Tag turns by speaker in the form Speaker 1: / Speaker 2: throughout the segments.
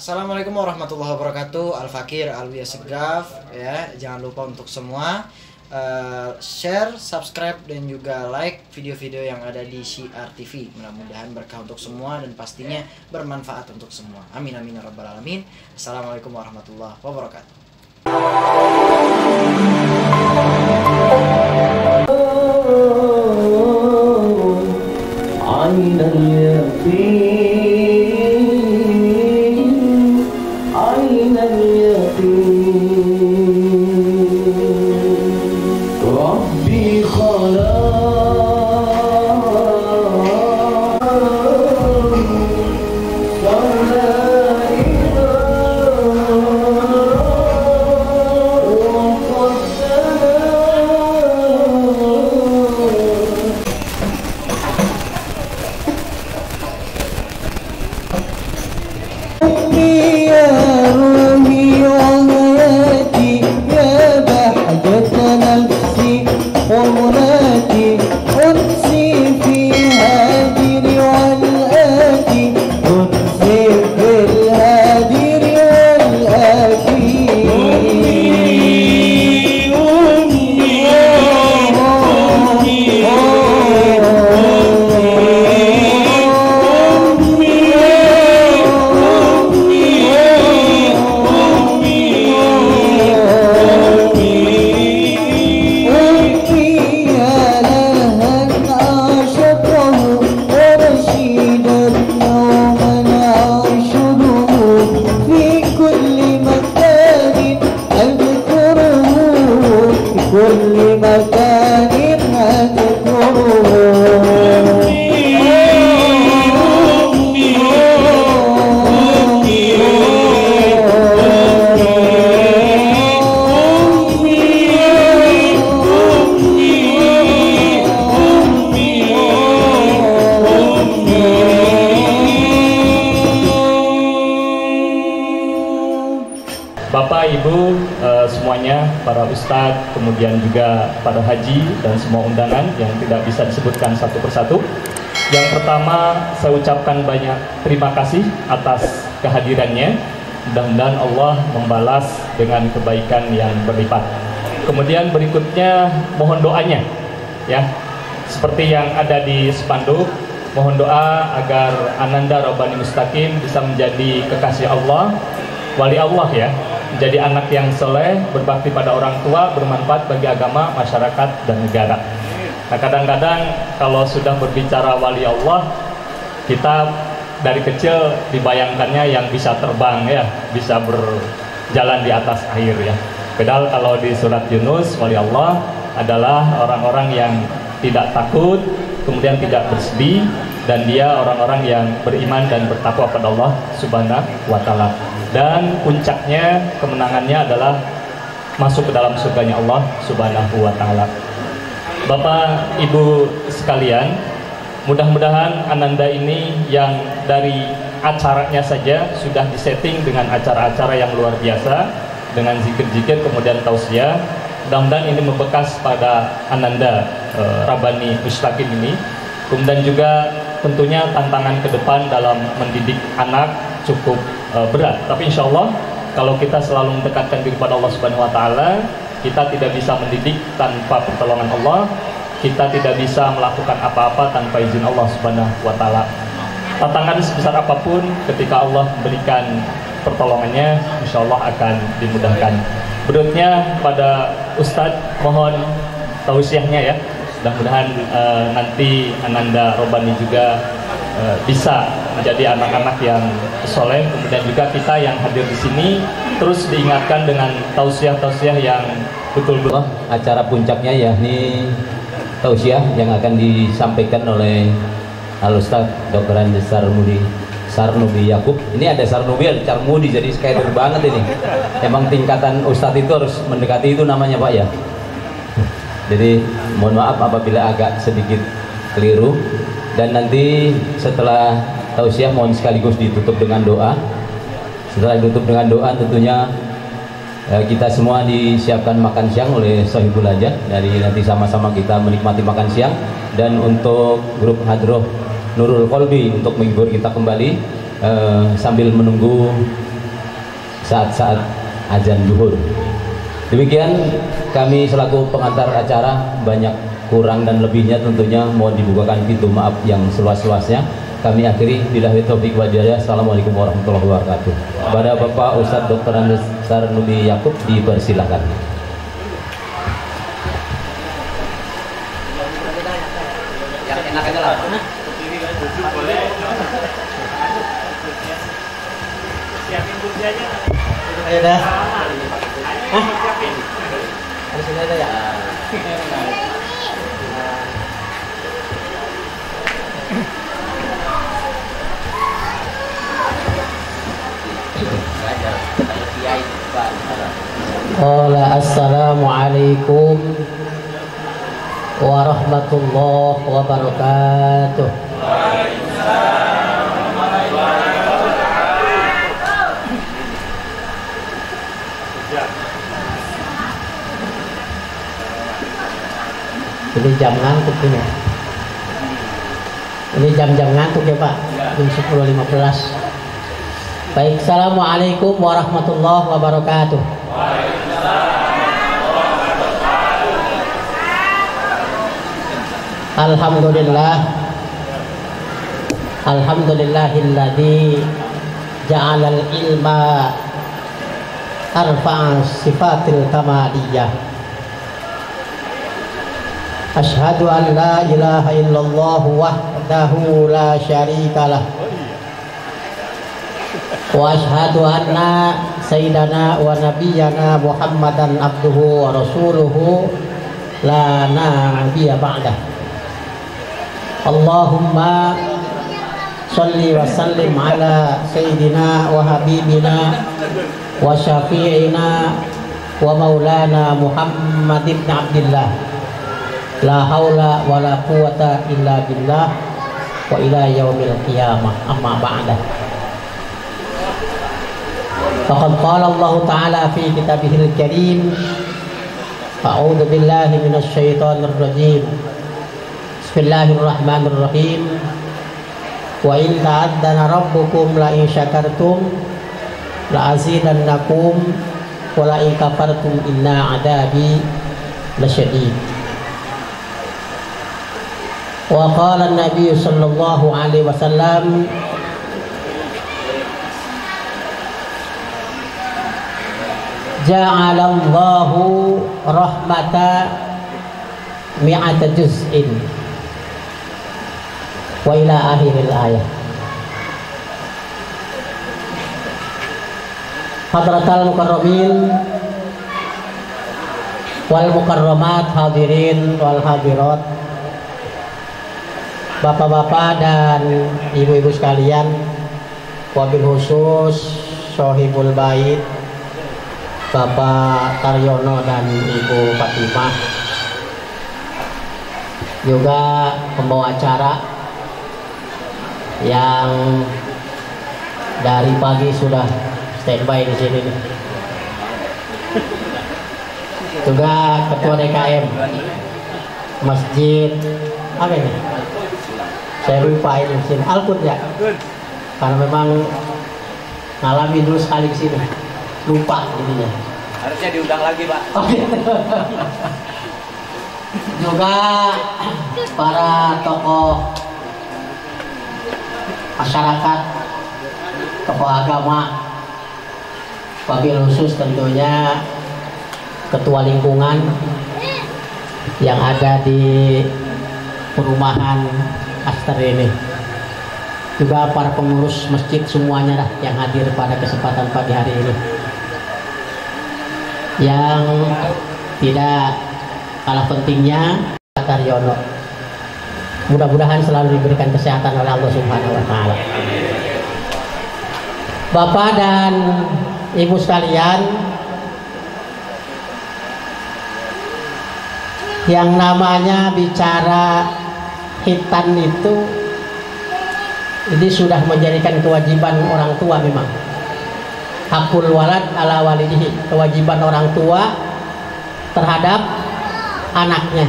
Speaker 1: Assalamualaikum warahmatullahi wabarakatuh. Al-Fakir Alwi Segaf ya. Jangan lupa untuk semua share, subscribe dan juga like video-video yang ada di Syiar TV. Mudah-mudahan berkah untuk semua dan pastinya bermanfaat untuk semua. Amin amin ya rabbal alamin. Assalamualaikum warahmatullahi wabarakatuh.
Speaker 2: Bapak, Ibu, semuanya, para ustadz, kemudian juga para haji dan semua undangan yang tidak bisa disebutkan satu persatu. Yang pertama, saya ucapkan banyak terima kasih atas kehadirannya. Mudah-mudahan Allah membalas dengan kebaikan yang berlipat. Kemudian berikutnya mohon doanya, ya, seperti yang ada di spanduk. Mohon doa agar Ananda Rabbani Mustaqim bisa menjadi kekasih Allah, wali Allah ya, menjadi anak yang soleh, berbakti pada orang tua, bermanfaat bagi agama, masyarakat, dan negara. Nah, kadang-kadang kalau sudah berbicara wali Allah, kita dari kecil dibayangkannya yang bisa terbang ya, bisa berjalan di atas air ya. Padahal kalau di surat Yunus, wali Allah adalah orang-orang yang tidak takut, kemudian tidak bersedih, dan dia orang-orang yang beriman dan bertakwa pada Allah Subhanahu wa Ta'ala. Dan puncaknya, kemenangannya adalah masuk ke dalam surganya Allah Subhanahu wa Ta'ala. Bapak Ibu sekalian, mudah-mudahan Ananda ini yang dari acaranya saja sudah disetting dengan acara-acara yang luar biasa, dengan zikir-zikir kemudian tausiah. Mudah-mudahan ini membekas pada Ananda Rabbani Mustaqim ini. Kemudian juga tentunya tantangan ke depan dalam mendidik anak cukup berat, tapi insya Allah kalau kita selalu mendekatkan diri kepada Allah Subhanahu wa Ta'ala, kita tidak bisa mendidik tanpa pertolongan Allah, kita tidak bisa melakukan apa-apa tanpa izin Allah Subhanahu wa Ta'ala. Tantangan sebesar apapun, ketika Allah memberikan pertolongannya, insya Allah akan dimudahkan. Berikutnya pada Ustadz, mohon tausiahnya ya. Mudah-mudahan nanti Ananda Rabbani juga bisa menjadi anak-anak yang soleh. Kemudian juga kita yang hadir di sini terus diingatkan dengan tausiah-tausiah yang betul-betul.
Speaker 3: Acara puncaknya yakni tausiah yang akan disampaikan oleh Al-Ustaz Dr. Andes Sarnubi Yakub. Ini ada Sarnubi, ada Carmudi, jadi skater banget ini. Emang tingkatan Ustadz itu harus mendekati itu namanya Pak ya. Jadi mohon maaf apabila agak sedikit keliru. Dan nanti setelah tausiah mohon sekaligus ditutup dengan doa. Setelah ditutup dengan doa tentunya kita semua disiapkan makan siang oleh Sohibul Hajat. Dari nanti sama-sama kita menikmati makan siang. Dan untuk grup Hadroh Nurul Kolbi untuk menghibur kita kembali sambil menunggu saat-saat azan zuhur. Demikian kami selaku pengantar acara, banyak kurang dan lebihnya tentunya mohon dibukakan pintu maaf yang seluas-luasnya. Kami akhiri billahi taufik wal hidayah. Assalamualaikum warahmatullahi wabarakatuh. Pada Bapak Ustadz Dr. Andes Sarnubi Yakub dipersilakan.
Speaker 1: Yang enak aja lah.
Speaker 4: Siapin kursi aja.
Speaker 1: Ayo dah. Di sini aja ya.
Speaker 5: Assalamualaikum warahmatullahi wabarakatuh. Ini jam ngantuk ini. Ini jam-jam ngantuk ya Pak. Jam 10.15. Baik, assalamualaikum warahmatullahi wabarakatuh. Alhamdulillah. Alhamdulillahilladzi ja'alal ilma arfa'a sifatil kamaliyah. Asyhadu an la ilaha illallah wahdahu la syarikalah. Wa asyhadu anna sayyidana wa nabiyyana Muhammadan abduhu wa rasuluhu la nabiyya ba'dah. Allahumma sholli wa sallim ala sayyidina wa habibina wa syafi'ina wa maulana Muhammad ibn Abdillah. La haula wa la quwata illa billah wa ila yaumil qiyamah. Amma ba'da. Faqad qala Allah Ta'ala fi kitabihil karim. A'udzu billahi minasy syaithanir rajim. Bismillahirrahmanirrahim. Wa in ta'addana rabbukum la in syakartum la azidannakum wa la in kafartum inna 'adabi lasyadid. Wa qala an-nabiy sallallahu alaihi wasallam ja'alallahu rahmata mi'ata juz'in wa ila akhiril ayah. Hadratal mukarramin wal mukarramat, hadirin wal hadirat, bapak-bapak dan ibu-ibu sekalian, wabil khusus sohibul bait Bapak Taryono dan Ibu Fatimah, juga pembawa acara yang dari pagi sudah standby di sini, juga Ketua DKM Masjid apa ini? Saya lupa ini sini Alkut ya, karena memang ngalami dulu sekali ke sini, lupa jadinya.
Speaker 3: Harusnya diundang lagi Pak.
Speaker 5: Oh, gitu. Juga para tokoh masyarakat, tokoh agama, wabil khusus tentunya ketua lingkungan yang ada di perumahan Aster ini, juga para pengurus masjid semuanya lah yang hadir pada kesempatan pagi hari ini, yang tidak kalah pentingnya Pak Taryono, mudah-mudahan selalu diberikan kesehatan oleh Allah Subhanahu wa Ta'ala. Bapak dan Ibu sekalian, yang namanya bicara hitan itu ini sudah menjadikan kewajiban orang tua. Memang hakul walad ala walidihi, kewajiban orang tua terhadap anaknya.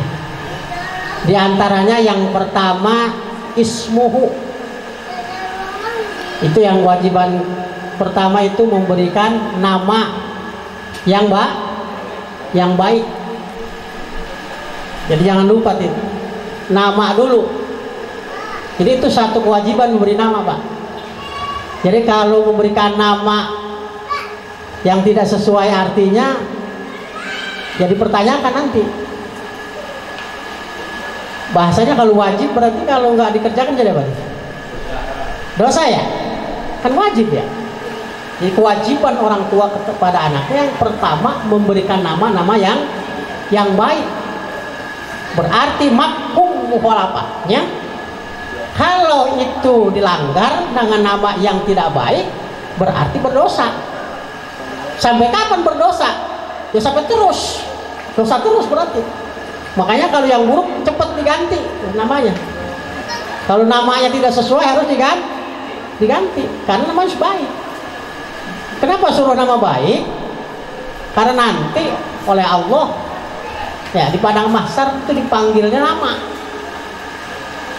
Speaker 5: Di antaranya yang pertama ismuhu, itu yang kewajiban pertama itu memberikan nama yang baik. Jadi jangan lupa itu nama dulu. Jadi itu satu kewajiban memberi nama, Pak. Jadi kalau memberikan nama yang tidak sesuai artinya, jadi pertanyakan nanti. Bahasanya kalau wajib berarti kalau nggak dikerjakan jadi apa? Dosa ya? Kan wajib ya. Jadi kewajiban orang tua kepada anaknya yang pertama memberikan nama-nama yang baik. Berarti mafhum mukhalafahnya, kalau itu dilanggar dengan nama yang tidak baik berarti berdosa. Sampai kapan berdosa? Ya sampai terus. Dosa terus berarti. Makanya kalau yang buruk cepat diganti namanya. Kalau namanya tidak sesuai harus diganti karena namanya baik. Kenapa suruh nama baik? Karena nanti oleh Allah ya di padang mahsyar itu dipanggilnya nama.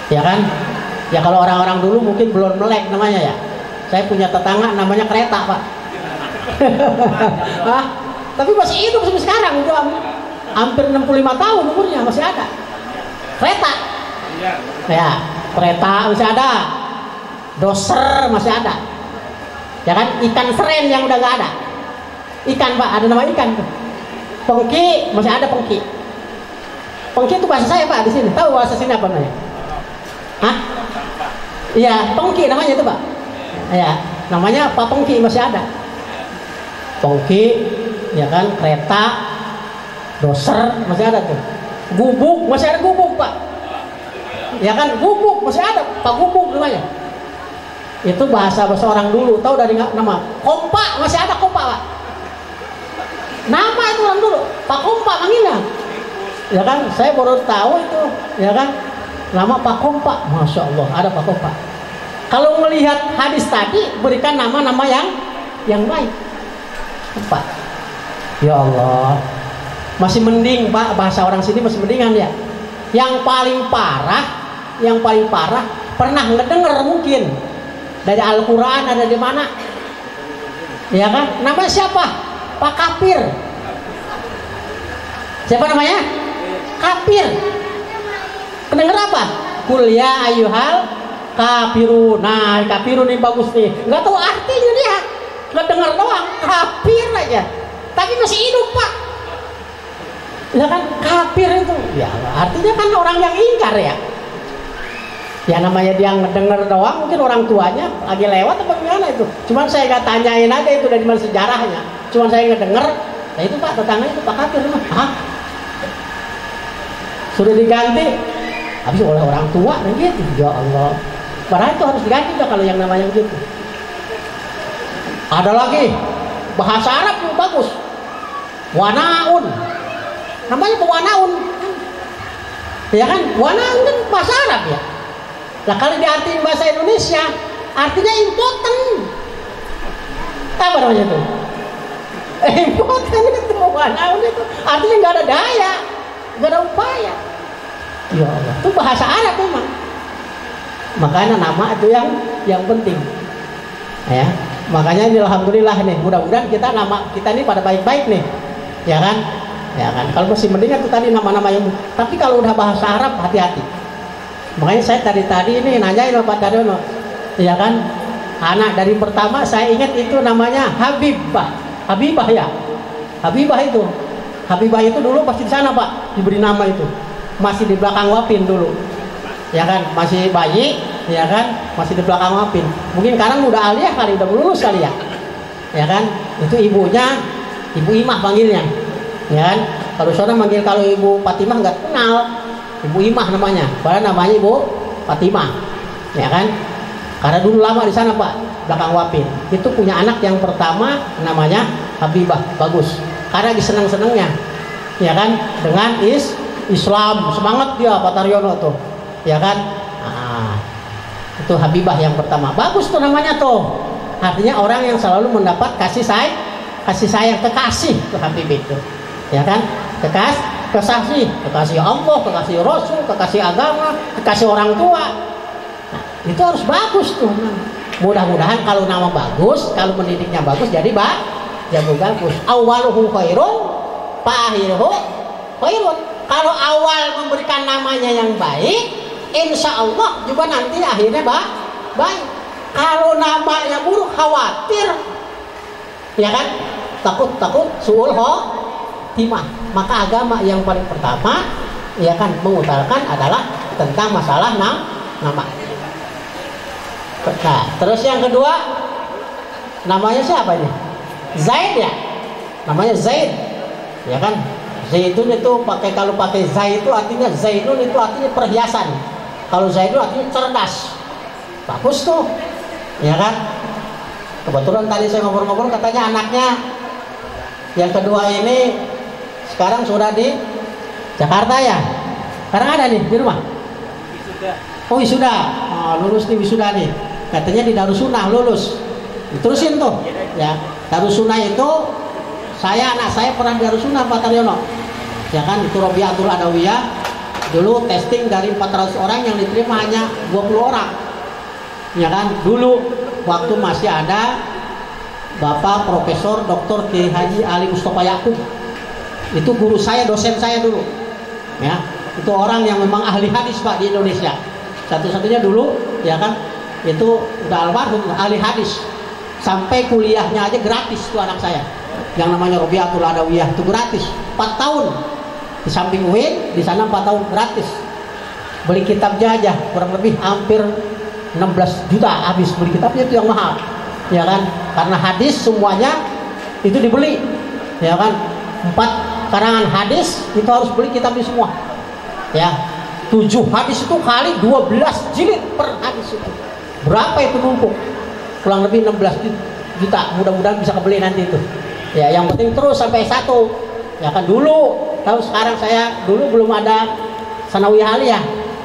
Speaker 5: Ya kan? Ya kalau orang-orang dulu mungkin belum melek namanya ya. Saya punya tetangga namanya Kereta, Pak. Hah? Tapi masih hidup sampai sekarang udah hampir 65 tahun umurnya masih ada. Kereta. Ya, kereta masih ada. Doser masih ada. Ya kan? Ikan seren yang udah nggak ada. Ikan, Pak, ada nama ikan tuh. Pengki masih ada pengki. Pengki itu bahasa saya, Pak, di sini. Tahu bahasa sini apa namanya? Hah? Iya, pengki namanya itu, Pak. Ya, namanya Pak Pengki masih ada. Pengki, ya kan, kereta, doser masih ada tuh. Gubuk masih ada gubuk, Pak. Ya kan, gubuk masih ada, Pak Gubuk namanya. Itu bahasa orang dulu, tahu dari nama. Kompak masih ada kompak, Pak. Nama itu orang dulu, Pak Kompak manggilnya. Ya kan, saya baru tahu itu, ya kan, nama Pak Kompak. Masya Allah, ada Pak Kompak. Kalau melihat hadis tadi, berikan nama-nama yang baik. Pak, ya Allah, masih mending, Pak, bahasa orang sini masih mendingan ya. Yang paling parah, pernah ngedenger mungkin dari Al-Quran ada di mana? Ya kan? Nama siapa? Pak Kafir. Siapa namanya? Kafir. Pendengar apa? Kul ya ayyuhal kafirun. Nah, kafirun ini bagus nih. Nggak tahu artinya dia. Nggak dengar doang. Kafir aja. Tapi masih hidup, Pak. Ya kan? Kafir itu. Ya, artinya kan orang yang ingkar ya. Ya namanya dia ngedenger doang, mungkin orang tuanya lagi lewat apa gimana itu. Cuman saya nggak tanyain aja itu dari mana sejarahnya. Cuman saya ngedenger, nah itu Pak tetangga itu Pak Kafir mah. Hah? Sudah diganti, habis oleh orang tua dan gitu. Ya Allah. Padahal itu harus diganti dah kalau yang namanya begitu. Ada lagi bahasa Arab yang bagus. Wanaun. Namanya Wanaun. Ya kan? Wanaun kan bahasa Arab ya. Nah kalau diartiin bahasa Indonesia artinya impoten. Apa namanya itu? Impoten itu Wanaun itu artinya nggak ada daya, nggak ada upaya. Ya Allah, itu bahasa Arab memang. Makanya nama itu yang penting. Ya, makanya ini alhamdulillah nih, mudah-mudahan kita nama kita ini pada baik-baik nih, ya kan? Ya kan. Kalau masih mendingan tuh tadi nama-nama yang. Tapi kalau udah bahasa Arab hati-hati. Makanya saya tadi ini nanyain Pak Daryono, ya kan, anak dari pertama saya ingat itu namanya Habibah ya, Habibah itu dulu pasti di sana Pak diberi nama itu, masih di belakang Wapin dulu, ya kan, masih bayi, ya kan, masih di belakang Wapin, mungkin sekarang udah aliyah kali, udah lulus kali ya kan, itu ibunya Ibu Imah panggilnya, ya kan, kalau saudara manggil kalau Ibu Fatimah nggak kenal. Ibu Imah namanya, padahal namanya Ibu Fatimah, ya kan? Karena dulu lama di sana Pak, belakang Wapin. Itu punya anak yang pertama namanya Habibah, bagus. Karena disenang-senangnya, ya kan? Dengan Islam, semangat dia Pak Daryono tuh, ya kan? Nah, itu Habibah yang pertama, bagus tuh namanya tuh. Artinya orang yang selalu mendapat kasih sayang, kekasih tuh Habibah itu, ya kan? Kekasih Allah, kekasih Rasul, kekasih agama, kekasih orang tua. Nah, itu harus bagus tuh. mudah-mudahan kalau nama bagus, kalau mendidiknya bagus jadi jago bagus. Awaluhu khairun fa akhiruhu khairun. Kalau awal memberikan namanya yang baik, insya Allah juga nanti akhirnya baik. Kalau namanya buruk, khawatir, ya kan, takut suul khotimah. Maka agama yang paling pertama, ya kan, mengutarakan adalah tentang masalah nama. Nah, terus yang kedua, namanya siapa ini? Zaid ya, namanya Zaid, ya kan? Zaidun itu kalau pakai Zaid itu artinya Zaidun itu artinya perhiasan. Kalau Zaidun artinya cerdas, bagus tuh, ya kan? Kebetulan tadi saya ngobrol-ngobrol, katanya anaknya yang kedua ini sekarang sudah di Jakarta ya. Sekarang ada nih di rumah. Oh wisuda, lulus nih wisuda nih. Katanya di Darussunnah lulus. Terusin tuh, ya. Darussunnah itu anak saya pernah di Darussunnah Pak Taryono. Ya kan, itu Robiatul Adawiyah. Dulu testing dari 400 orang yang diterima hanya 20 orang. Ya kan, dulu waktu masih ada Bapak Profesor Dr. Kiai Haji Ali Mustafa Yakub. Itu guru saya, dosen saya dulu. Ya, itu orang yang memang ahli hadis Pak di Indonesia. Satu-satunya dulu, ya kan, itu udah almarhum ahli hadis. Sampai kuliahnya aja gratis tuh anak saya. Yang namanya Robiatul Adawiyah itu gratis 4 tahun. Di samping UIN, di sana 4 tahun gratis. Beli kitabnya aja kurang lebih hampir 16 juta habis beli kitabnya, itu yang mahal. Ya kan? Karena hadis semuanya itu dibeli. Ya kan? 4 karangan hadis itu harus beli kitabnya semua. Ya. 7 hadis itu kali 12 jilid per hadis itu. Berapa itu numpuk? Kurang lebih 16 juta. Mudah-mudahan bisa kebeli nanti itu. Ya, yang penting terus sampai 1. Ya kan, dulu tahu, sekarang saya dulu belum ada sanawiyah aliyah,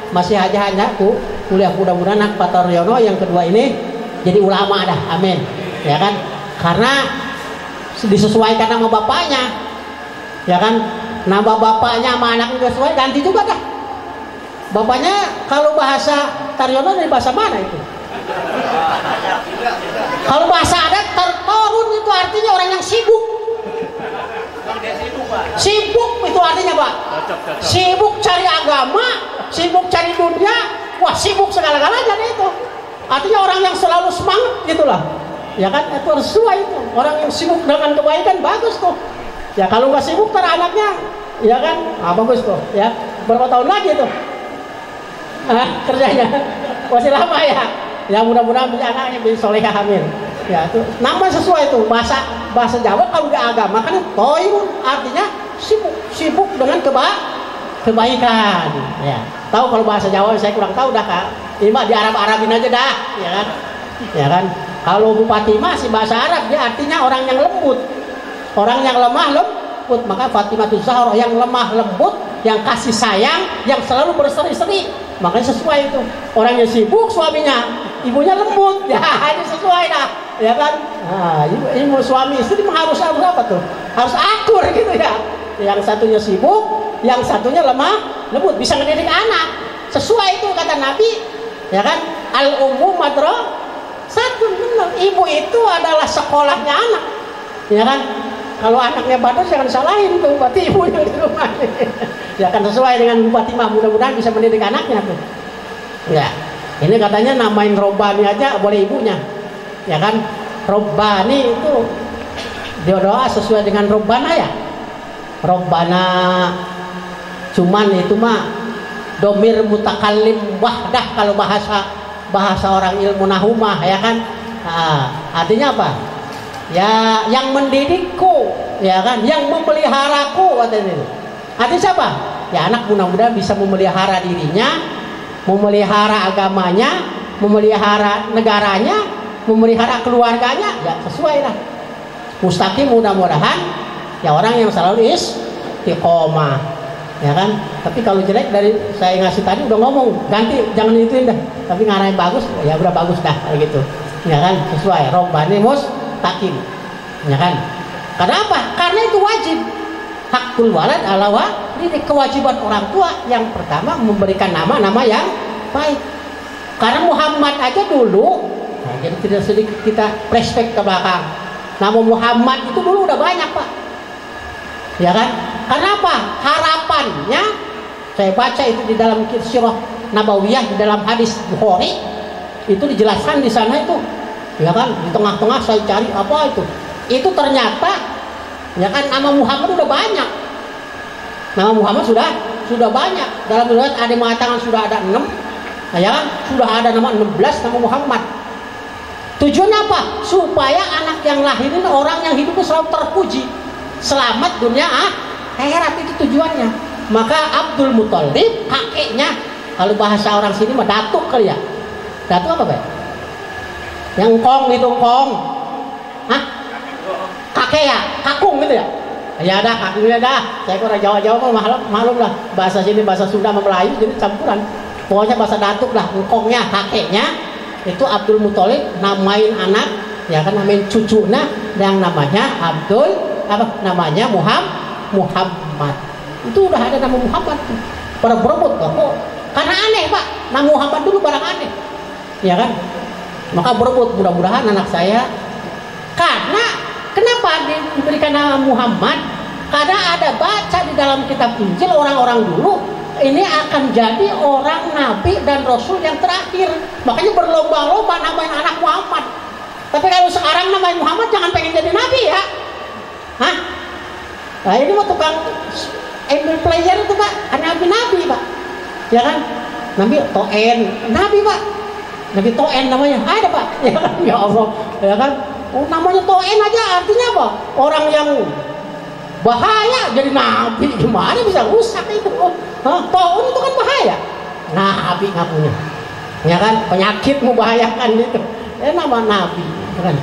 Speaker 5: masih hanya kuliah. Mudah-mudahan anak Pak Taryono yang kedua ini jadi ulama dah, amin. Ya kan, karena disesuaikan nama bapaknya, ya kan, nama bapaknya sama anaknya sesuai, ganti juga dah. Bapaknya kalau bahasa Taryono dari bahasa mana itu? Kalau bahasa adat, Tarun itu artinya orang yang sibuk. Sibuk itu artinya Pak. Sibuk cari agama, sibuk cari dunia, wah sibuk segala-galanya itu. Artinya orang yang selalu semangat gitulah. Ya kan, itu sesuai itu. Orang yang sibuk dengan kebaikan bagus tuh. Ya kalau nggak sibuk ntar anaknya, ya kan, bagus tuh. Ya, berapa tahun lagi tuh kerjanya? Masih lama ya. Ya mudah-mudahan punya anaknya bisa solehah, amin. Ya itu nama sesuai itu, bahasa Jawa kalau nggak agama kan toyun, artinya sibuk dengan kebaikan. Ya, tahu kalau bahasa Jawa saya kurang tahu dah Kak. Ini mah di Arabin aja dah, ya kan? Ya kan? Kalau Bupati mah si bahasa Arab dia artinya orang yang lembut, orang yang lemah lembut. Maka Fatimatul Zahra yang lemah lembut, yang kasih sayang, yang selalu berseri-seri. Makanya sesuai itu. Orang yang sibuk suaminya, ibunya lembut, ya ini sesuai dah, ya kan? Nah, ibu suami istri harus apa tuh? Harus akur gitu ya. Yang satunya sibuk, yang satunya lemah lembut, bisa ngedidik anak. Sesuai itu kata Nabi, ya kan? Al-ummu madrasatun, benar. Ibu itu adalah sekolahnya anak, ya kan? Kalau anaknya badar jangan salahin tuh, berarti ibunya di rumah. Ya kan, sesuai dengan Bu Fatimah, mudah-mudahan bisa mendidik anaknya tuh. Ya, ini katanya namain Robbani aja boleh ibunya, ya kan? Robbani itu dia doa sesuai dengan Robbana ya. Robbana, cuman itu mah domir mutakallim wahdah kalau bahasa orang ilmu nahumah, ya kan? Nah, artinya apa? Ya, yang mendidikku, ya kan, yang memeliharaku, katanya. Artinya siapa? Ya anak mudah-mudahan bisa memelihara dirinya, memelihara agamanya, memelihara negaranya, memelihara keluarganya, ya sesuai lah. Mustaqim mudah-mudahan, ya orang yang selalu istiqomah, ya kan. Tapi kalau jelek dari saya ngasih tadi udah ngomong, ganti jangan ituin dah. Tapi ngarahin bagus, ya udah bagus dah kayak gitu, ya kan, sesuai. Robbani mustaqim, ya kan. Kenapa? Karena itu wajib. Hakul walad ala walidayhi, kewajiban orang tua yang pertama memberikan nama yang baik. Karena Muhammad aja dulu Nah, jadi tidak sedikit kita flashback ke belakang. Nama Muhammad itu dulu udah banyak Pak, ya kan? Karena apa? Harapannya, saya baca itu di dalam Sirah Nabawiyah, di dalam hadis Bukhari itu dijelaskan di sana itu, ya kan? Di tengah-tengah saya cari apa itu ternyata, ya kan, nama Muhammad udah banyak. Nama Muhammad sudah banyak. Dalam riwayat ada yang mengatakan sudah ada 6, ya kan? Sudah ada nama 16 nama Muhammad. Tujuannya apa? Supaya anak yang lahir ini orang yang hidupnya selalu terpuji, selamat dunia akhirat, itu tujuannya. Maka Abdul Muthalib kakeknya, kalau bahasa orang sini mah datuk kali ya. Datuk apa Pak? Yang kong itu kong. Hah? Kakek ya, kakung gitu ya. Ya dah, kakungnya dah. Saya kurang Jawa-Jawa mah malum lah. Bahasa sini bahasa Sunda sama Melayu jadi campuran. Pokoknya bahasa datuk lah, kongnya kakeknya. Itu Abdul Muthalib namain anak, ya kan, namain cucunya yang namanya Abdul, apa namanya, Muhammad. Itu udah ada nama Muhammad tuh. Pada berebut kok. Karena aneh Pak, nama Muhammad dulu barang aneh, ya kan? Maka berebut, mudah-mudahan anak saya. Karena kenapa diberikan nama Muhammad? Karena ada baca di dalam kitab Injil orang-orang dulu ini akan jadi orang nabi dan rasul yang terakhir. Makanya berlomba-lomba namain anak Muhammad. Tapi kalau sekarang namain Muhammad jangan pengen jadi nabi ya. Hah? Nah ini mah tukang ML player itu Pak, nabi Pak. Ya kan? Nabi Toen, nabi Pak. Nabi Toen namanya. Ada Pak. Ya kan? Ya Allah. Ya kan? Oh, namanya Toen aja artinya apa? Orang yang bahaya jadi nabi, gimana bisa rusak itu? Taun itu kan bahaya. Nabi ngakunya, ya kan, penyakit membahayakan itu. Nama nabi, kan?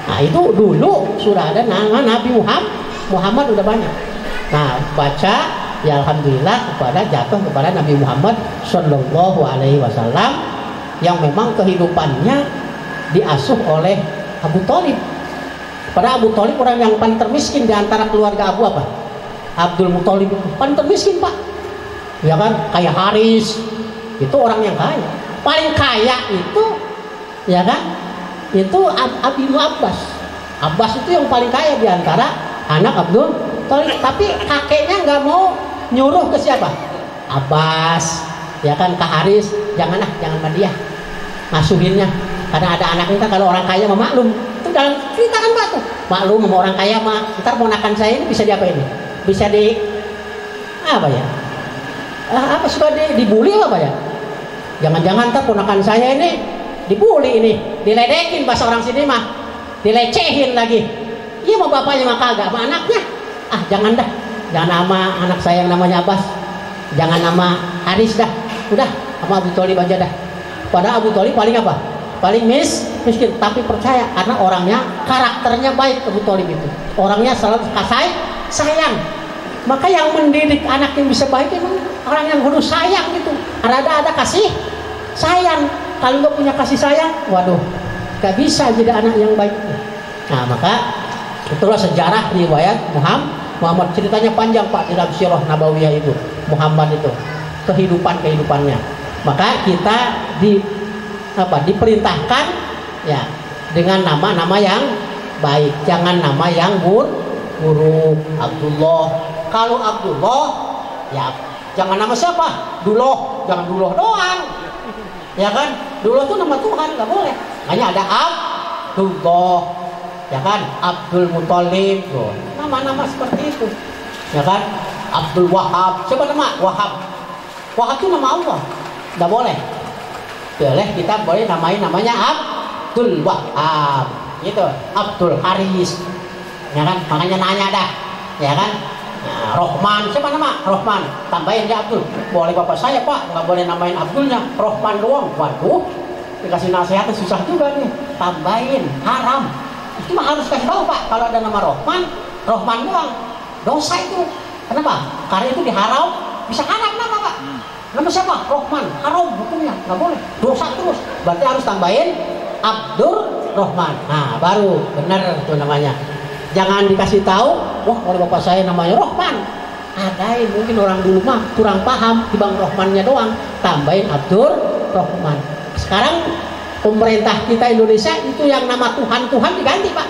Speaker 5: Nah itu dulu sudah ada nama Nabi Muhammad udah banyak. Nah baca, ya alhamdulillah jatuh kepada Nabi Muhammad Shallallahu Alaihi Wasallam yang memang kehidupannya diasuh oleh Abu Thalib. Pada Abu Thalib orang yang paling termiskin di antara keluarga Abu apa? Abdul Muthalib itu paling termiskin Pak. Ya kan, kayak Haris itu orang yang kaya. Paling kaya itu, ya kan, itu Ibnu Abbas. Abbas itu yang paling kaya di antara anak Abdul Thalib. Tapi kakeknya nggak mau nyuruh ke siapa? Abbas, ya kan, ke Haris, jangan sama dia, ngasuhinnya. Karena ada anaknya kan, kalau orang kaya mah maklum. Itu dalam cerita kan Pak tuh. Maklum sama orang kaya mah, ntar ponakan saya ini bisa diapain nih? Bisa di apa ya? Apa suka dibully apa ya? Jangan-jangan ntar ponakan saya ini dibully ini, diledekin bahasa orang sini mah, dilecehin lagi. Iya mau bapaknya mah kagak, sama anaknya. Jangan dah, jangan nama anak saya yang namanya Abbas, jangan nama Haris dah. Udah sama Abu Thalib aja dah. Padahal Abu Thalib paling apa? Paling miskin, tapi percaya karena orangnya, karakternya baik. Abu Thalib itu orangnya selalu sayang. Maka yang mendidik anak yang bisa baik itu orang yang harus sayang gitu. Ada kasih sayang. Kalau nggak punya kasih sayang, waduh, nggak bisa jadi anak yang baik. Nah maka itulah sejarah riwayat Muhammad. Ceritanya panjang Pak di dalam Sirah Nabawiyah itu. Muhammad itu kehidupannya. Maka kita diperintahkan ya dengan nama-nama yang baik, jangan nama yang buruk. Abdullah, kalau Abdullah ya jangan nama siapa? Duloh, jangan Duloh doang, ya kan? Duloh itu nama Tuhan, nggak boleh. Hanya ada Abdullah, ya kan? Abdul Muthalib, nama-nama seperti itu, ya kan? Abdul Wahab, siapa nama? Wahab itu nama Allah, nggak boleh. Boleh kita boleh namanya Abdul Wahab, gitu. Abdul Haris, ya kan? Makanya nanya dah, ya kan? Nah, Rohman, siapa nama? Rohman, tambahin dia Abdul. Boleh bapak saya Pak, nggak boleh namain Abdulnya, Rohman doang. Waduh, dikasih nasihatnya susah juga nih. Tambahin, haram. Itu mah harus kasih tahu Pak, kalau ada nama Rohman doang, dosa itu. Kenapa? Karena itu diharam, bisa haram nama Pak. Nama siapa? Rohman, haram hukumnya, nggak boleh, dosa terus. Berarti harus tambahin Abdur Rohman. Nah, baru benar itu namanya. Jangan dikasih tahu, wah oleh bapak saya namanya Rohman. Ada mungkin orang dulu mah kurang paham, dibang Rohmannya doang, tambahin Abdur Rohman. Sekarang pemerintah kita Indonesia itu yang nama Tuhan diganti, Pak.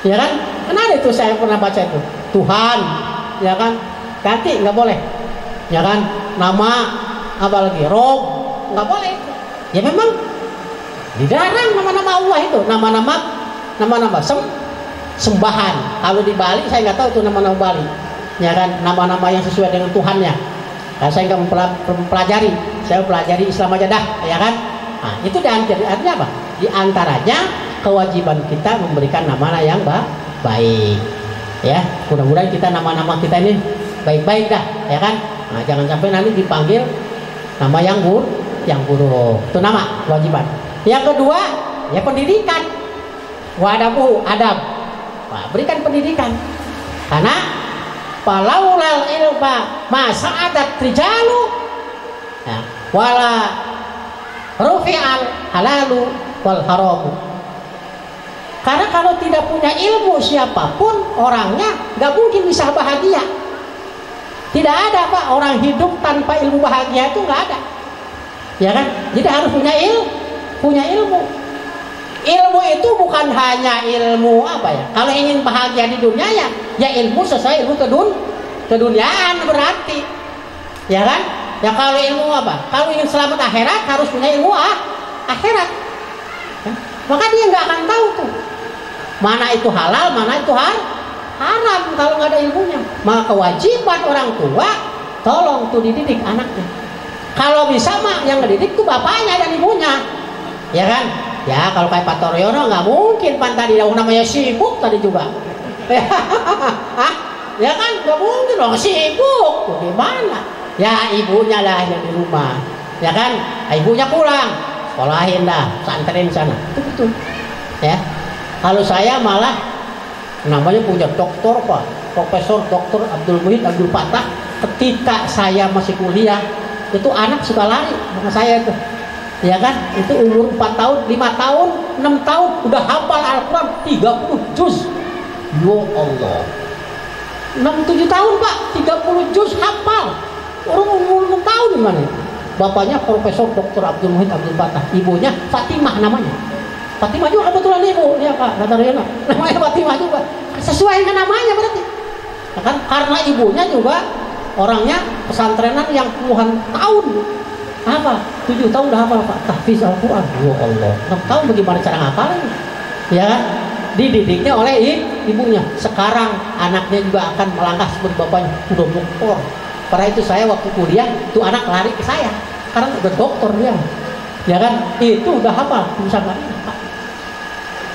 Speaker 5: Ya kan? Kan ada itu, saya pernah baca itu. Tuhan, ya kan? Ganti, nggak boleh. Ya kan? Nama apa lagi? Rob, nggak boleh. Ya memang dilarang nama-nama Allah itu, nama-nama sembahan. Kalau di Bali saya nggak tahu itu nama-nama Bali. Ya kan? Nama-nama yang sesuai dengan Tuhannya. Nah, saya nggak mempelajari, saya pelajari Islam aja dah, ya kan? Nah, itu artinya apa? Di antaranya kewajiban kita memberikan nama yang baik, ya. Mudah-mudahan kita nama-nama kita ini baik-baik dah, ya kan? Nah, jangan sampai nanti dipanggil nama yang buruk. Itu nama kewajiban. Yang kedua, ya pendidikan. Wadabu adab. Nah, berikan pendidikan. Karena falaulal ilma ma sa'adat rijalu ya, wala rufi'al halalu wal haramu. Karena kalau tidak punya ilmu siapapun orangnya nggak mungkin bisa bahagia. Tidak ada, Pak, orang hidup tanpa ilmu bahagia itu nggak ada, ya kan? Jadi harus punya ilmu. Ilmu itu bukan hanya ilmu apa ya? Kalau ingin bahagia di dunia ya ilmu sesuai ilmu keduniaan berarti, ya kan? Ya kalau ilmu apa? Kalau ingin selamat akhirat harus punya ilmu akhirat. Ya? Maka dia nggak akan tahu tuh mana itu halal, mana itu haram kalau nggak ada ilmunya. Maka kewajiban orang tua tolong tuh dididik anaknya. Kalau bisa mah yang ngedidik tuh bapaknya dan ibunya, ya kan? Ya kalau kayak Pak Toryono nggak mungkin, Pan tadi namanya sibuk tadi juga. Ya kan nggak mungkin dong sibuk. Gimana? Ya ibunya lah yang di rumah. Ya kan? Ibunya pulang, sekolahin dah, santerin sana. Itu betul. Ya. Kalau saya malah namanya punya doktor, Pak, Profesor Dr. Abdul Muhid Abdul Fatah. Ketika saya masih kuliah, itu anak suka lari sama saya itu. Ya kan, itu umur 4 tahun, 5 tahun, 6 tahun udah hafal Al-Quran 30 juz. Ya Allah, 6-7 tahun, Pak, 30 juz hafal. Orang umur 6 tahun gimana? Bapaknya Profesor Dr. Abdul Muhid Abdul Fatah, ibunya Fatimah namanya. Fatimah juga kebetulan ibu, ya Pak, Natarina. Namanya Fatimah juga. Sesuai dengan namanya berarti. Ya kan, karena ibunya juga orangnya pesantrenan yang puluhan tahun. Apa? 7 tahun udah hafal, Pak, tahfiz Al-Quran. Ya Allah, 6 tahun bagaimana cara ngapalin? Ya kan? Dididiknya oleh ibunya. Sekarang anaknya juga akan melangkah seperti bapaknya, udah doktor. Pada itu saya waktu kuliah, itu anak lari ke saya karena udah doktor dia. Ya kan? Itu udah hafal tulisan Pak.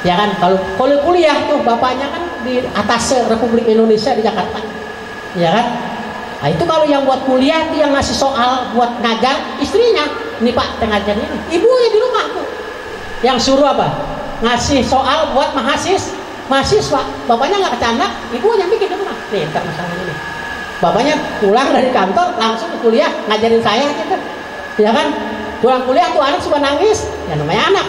Speaker 5: Ya kan? Kalau kuliah tuh bapaknya kan di atas Republik Indonesia di Jakarta. Ya kan? Nah, itu kalau yang buat kuliah dia yang ngasih soal buat ngajar istrinya. Ini Pak, ngajarnya ini. Ibunya di rumah tuh. Yang suruh apa? Ngasih soal buat mahasiswa. Bapaknya nggak kecanda, ibunya bikin di rumah. Nih, ntar masalah ini. Bapaknya pulang dari kantor langsung ke kuliah ngajarin saya gitu. Ya kan? Pulang kuliah tuh anak suka nangis. Ya namanya anak.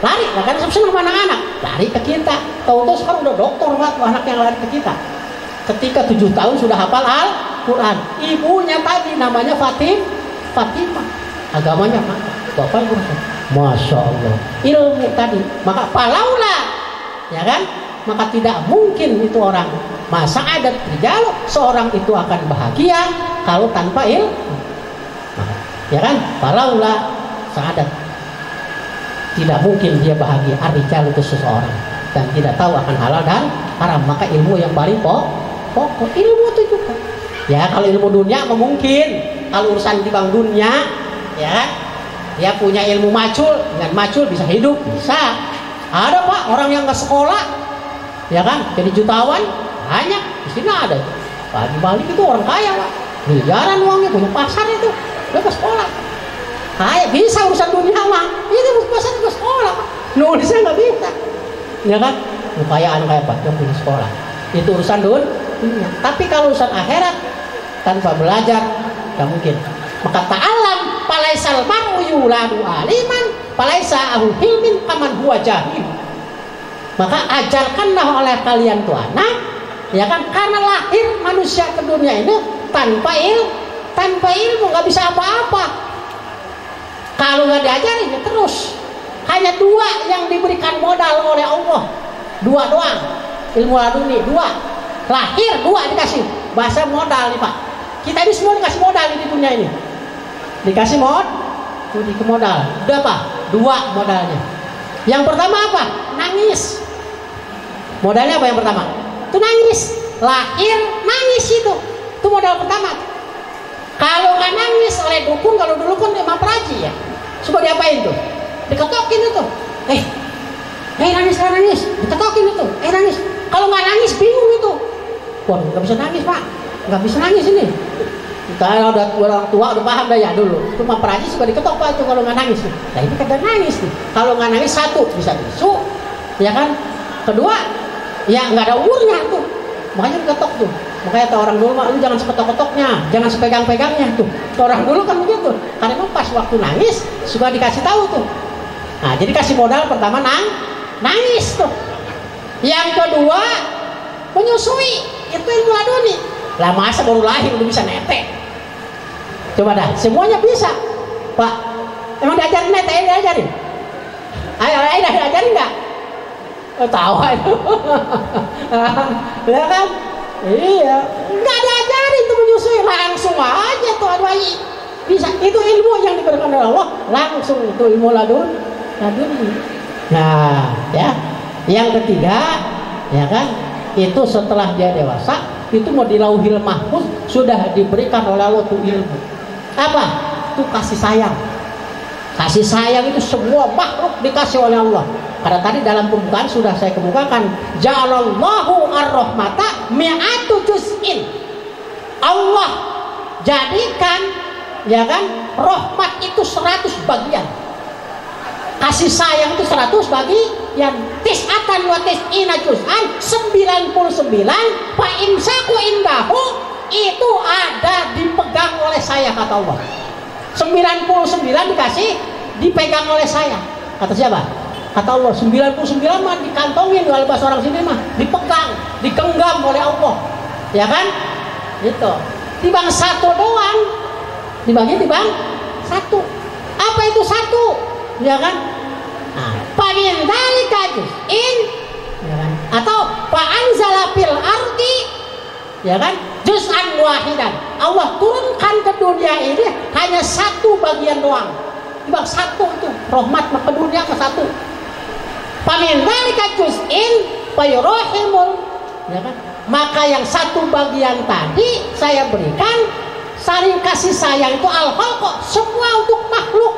Speaker 5: Lari, nah kan senang sama anak-anak. Lari ke kita. Tahu-tahu sekarang udah doktor, Pak, anak yang lari ke kita. Ketika 7 tahun sudah hafal Al-Quran. Ibunya tadi namanya Fatimah. Agamanya mantap. Bapak ibu, Masya Allah. Ilmu tadi. Maka palaula, ya kan? Maka tidak mungkin itu orang masa adat terjaluk. Seorang itu akan bahagia kalau tanpa ilmu. Ya kan? Palaula sa'adat. Tidak mungkin dia bahagia. Ar-rijal itu seseorang dan tidak tahu akan halal dan haram. Maka ilmu yang paling pokok ilmu itu juga. Ya kalau ilmu dunia mungkin. Kalau urusan di bank dunia, ya dia punya ilmu macul, dengan macul bisa hidup, bisa. Ada Pak orang yang nggak sekolah, ya kan, jadi jutawan banyak. Di sini ada. Pak di Bali itu orang kaya, Pak, miliaran uangnya, punya pasar itu, dia ke sekolah. Kaya bisa urusan dunia mah, itu pasar ke sekolah, Pak. Nulisnya nggak bisa, ya kan? Kekayaan kayak Pak, dia punya sekolah. Itu urusan dunia. Tapi kalau urusan akhirat tanpa belajar, nggak mungkin. Maka ta'alam palaisal mar'u yuladu aliman palaisa ahul hilmin kaman huwa jahil. Maka ajarkanlah oleh kalian tuh anak, ya kan, karena lahir manusia ke dunia ini tanpa ilmu nggak bisa apa-apa. Kalau nggak diajarin ya terus. hanya 2 yang diberikan modal oleh Allah. 2 doang. Ilmu laduni 2. Lahir 2 dikasih. Bahasa modal nih Pak. Kita ini semua dikasih modal di dunia ini. Dikasih modal. Udah apa? 2 modalnya. Yang pertama apa? Nangis. Modalnya apa yang pertama? Itu nangis. Lahir nangis itu modal pertama. Kalau nggak nangis oleh dukun, kalau dulu kan emang praji ya, suka diapain tuh? Diketokin itu. Nangis, diketokin itu. Nangis. Kalau nggak nangis bingung itu. Wah, nggak bisa nangis Pak, nggak bisa nangis ini. Kita udah orang tua udah paham dah ya dulu. Cuma praji suka diketok Pak itu kalau nggak nangis. Nah ini kagak nangis nih. Kalau nggak nangis 1 bisa bisu, ya kan? Kedua, ya nggak ada umurnya tuh. Makanya diketok tuh. Makanya orang dulu mah lu jangan seketok-ketoknya, jangan sepegang-pegangnya tuh. Orang dulu kan begitu. Karena memang pas waktu nangis suka dikasih tahu tuh. Nah, jadi kasih modal pertama nangis tuh. Yang kedua menyusui, itu ilmu laduni. Lah masa baru lahir udah bisa netek? Coba dah, semuanya bisa. Pak, emang diajarin netek? Diajarin? Ayo, diajarin nggak? Tahu itu. Ya kan? Iya, nggak diajarin tuh menyusui, langsung aja tuh ada bayi. Bisa, itu ilmu yang diberikan oleh Allah, langsung itu ilmu laduni. Nah, ya. Yang ketiga, ya kan? Itu setelah dia dewasa, itu mau di Lauhil Mahfuz sudah diberikan oleh Allah tuh ilmu. Apa? Itu kasih sayang. Kasih sayang itu semua makhluk dikasih oleh Allah. Karena tadi dalam pembukaan sudah saya kemukakan, ja'alallahu ar-rahmata mi'atu juz'in. Allah jadikan, ya kan, rahmat itu 100 bagian. Kasih sayang itu 100 bagi yang tis'atan wa tis'ina juz'an, 99 fa imsaku indahu, itu ada dipegang oleh saya kata Allah. 99 dikasih dipegang oleh saya. Kata siapa? Kata Allah. 99 mah dikantongin, kalau bahasa orang sini mah dipegang, digenggam oleh Allah. Ya kan? Gitu. Timbang 1 doang. Dibagi timbang 1. Apa itu 1? Ya kan? Nah, pamin dzalika juz'in, ya kan? Atau fa anzala fil ardi, ya kan? Juz'an wahidan. Allah turunkan ke dunia ini hanya 1 bagian doang. Timbang 1 itu rahmat ke dunia ke 1. Pamin dzalika juz'in fayurahimul, ya kan? Maka yang 1 bagian tadi saya berikan saling kasih sayang itu al-khalq, semua untuk makhluk.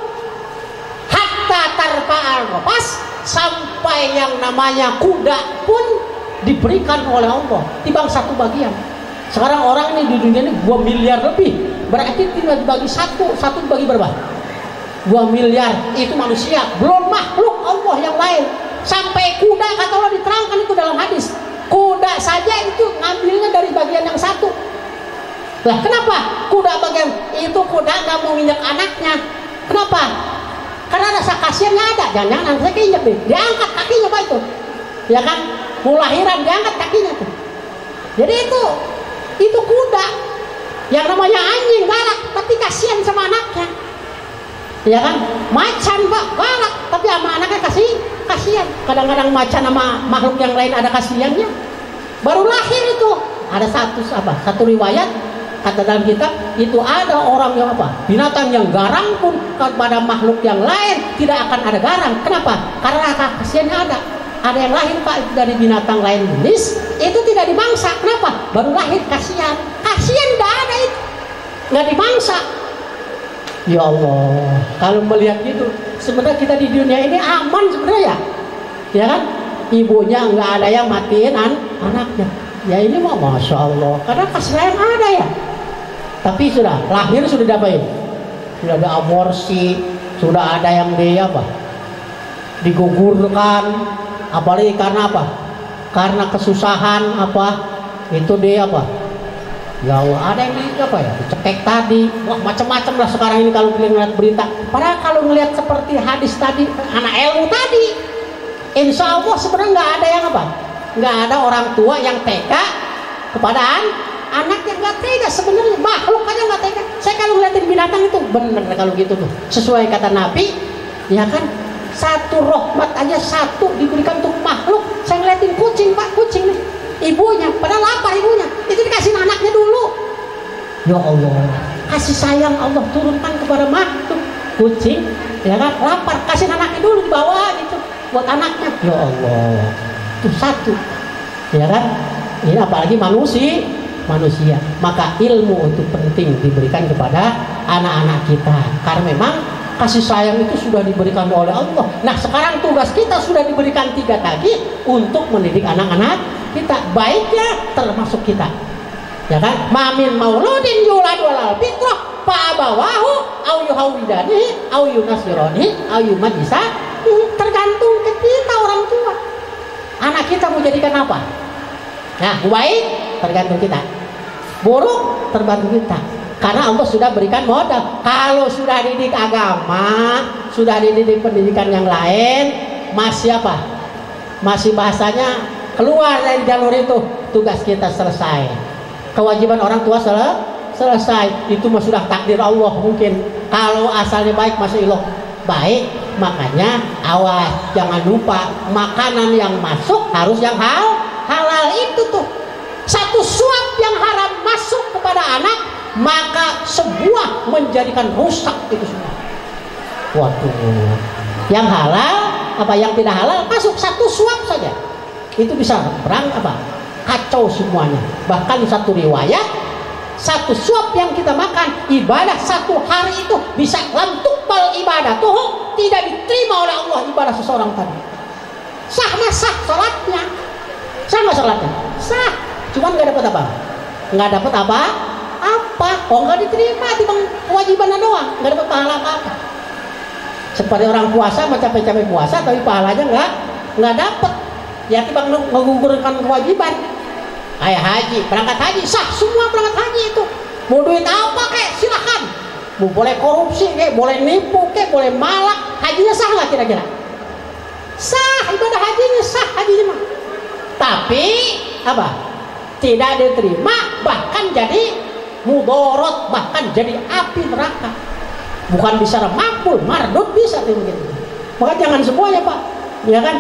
Speaker 5: Hatta tarfa'al nafas, sampai yang namanya kuda pun diberikan oleh Allah timbang 1 bagian. Sekarang orang ini di dunia ini 2 miliar lebih, berarti tinggal dibagi 1 bagi berapa? 2 miliar itu manusia, belum makhluk Allah yang lain. Sampai kuda kata Allah diterangkan itu dalam hadis, kuda saja itu ngambilnya dari bagian yang 1. Lah kenapa kuda bagian itu, kuda nggak mau nginjak anaknya? Kenapa? Karena rasa kasihan nggak ada. Jangan-jangan anak saya keinjak deh, diangkat kakinya Pak itu, ya kan? Mau lahiran diangkat kakinya tuh. Jadi itu kuda yang namanya anjing galak, tapi kasihan sama anaknya, ya kan? Macan Pak galak, tapi sama anaknya kasihan. Kadang-kadang macan sama makhluk yang lain ada kasihannya. Baru lahir itu ada satu riwayat kata dalam kitab itu ada orang yang binatang yang garang pun kepada makhluk yang lain tidak akan ada garang. Kenapa? Karena kasihannya ada. Ada yang lahir Pak dari binatang lain jenis itu tidak dimangsa. Kenapa? Baru lahir kasihan tidak ada itu, nggak dimangsa. Ya Allah, kalau melihat gitu sebenarnya kita di dunia ini aman sebenarnya, ya kan? Ibunya nggak ada yang matiin anaknya. Ya ini mah masya Allah, karena kasih sayang ada ya. Tapi sudah lahir sudah diapain? Sudah ada aborsi, sudah ada yang digugurkan. Apalagi karena apa? Karena kesusahan itu dia ya Allah, ada yang dicekek tadi. Wah macam-macam lah sekarang ini kalau ngelihat berita. Padahal kalau ngelihat seperti hadis tadi, anak ilmu tadi, insya Allah sebenarnya nggak ada yang nggak ada orang tua yang tega kepada anak yang nggak tega. Sebenarnya makhluk aja nggak tega. Saya kalau ngeliatin binatang itu bener kalau gitu tuh, sesuai kata Nabi, ya kan? Satu rahmat aja satu diberikan untuk makhluk. Saya ngeliatin kucing Pak, kucing nih, ibunya padahal lapar ibunya, itu dikasih anaknya dulu. Ya Allah, kasih sayang Allah turunkan kepada makhluk. Kucing ya kan lapar, kasih anaknya dulu, dibawa gitu buat anaknya. Ya Allah, itu satu ya kan. Ini apalagi manusia. Maka ilmu itu penting diberikan kepada anak-anak kita, karena memang kasih sayang itu sudah diberikan oleh Allah. Nah sekarang tugas kita sudah diberikan 3 tadi untuk mendidik anak-anak kita, baiknya termasuk kita ya kan. Mamin mauludin yuladu alal fitrah fa abawahu au yuhawidanihi au yunasiranihi au yumajisa. Tergantung ke kita orang tua. Anak kita mau jadikan apa? Nah baik tergantung kita, buruk tergantung kita. Karena Allah sudah berikan modal. Kalau sudah didik agama, sudah dididik pendidikan yang lain, masih apa? Masih bahasanya keluar dari jalur itu, tugas kita selesai. Kewajiban orang tua selesai. Itu mah sudah takdir Allah mungkin. Kalau asalnya baik masih Allah baik. Makanya awas, jangan lupa makanan yang masuk harus yang halal itu tuh. Satu suap yang haram masuk kepada anak, maka sebuah menjadikan rusak itu semua. Waduh, yang halal apa yang tidak halal masuk satu suap saja, itu bisa kacau semuanya. Bahkan satu riwayat, satu suap yang kita makan ibadah satu hari itu bisa lantukbal ibadah tuh, tidak diterima oleh Allah ibadah seseorang tadi. Sah sholatnya, sah, cuman nggak dapat apa? Nggak dapat apa? Oh nggak diterima, timbang kewajibannya doang, nggak dapat pahala apa-apa. Seperti orang puasa, mau capek-capek puasa tapi pahalanya nggak dapat. Ya timbang menggugurkan kewajiban. Kayak haji, berangkat haji sah, semua berangkat haji itu. Mau duit apa kek silahkan. Mau boleh korupsi kek, boleh nipu kek, boleh malak, hajinya sah nggak kira-kira? Sah, ibadah hajinya sah, hajinya mah. Tapi apa? Tidak diterima, bahkan jadi mudorot, bahkan jadi api neraka. Bukan bisa makbul, mardut bisa begitu. Maka jangan semuanya Pak, ya kan?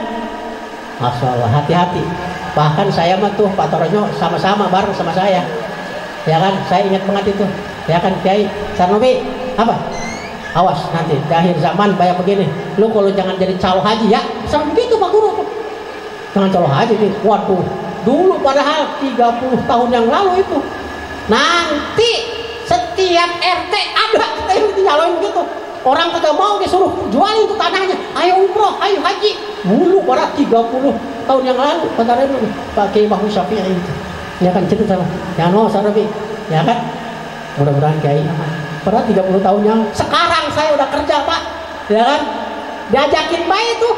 Speaker 5: Masya Allah, hati-hati. Bahkan saya mah tuh Pak Toronyo sama-sama bareng sama saya, ya kan? Saya ingat banget itu, ya kan Kiai Sarnobi apa? Awas nanti di akhir zaman banyak begini. Lu kalau jangan jadi calon haji ya, sama begitu Pak Guru tuh. Jangan calon haji nih, waduh. Dulu padahal 30 tahun yang lalu itu. Nanti setiap RT ada kita yang dinyalain begitu. Orang kagak mau disuruh jualin itu tanahnya. Ayo umroh, ayo haji. Dulu pada 30 tahun yang lalu kata Reno Pak Kiai Mahmud Syafi'i itu. Ya kan cerita sama. Ya no Sarabi. Ya kan. Mudah-mudahan Kiai aman. Pada 30 tahun yang sekarang saya udah kerja Pak. Ya kan. Diajakin baik itu.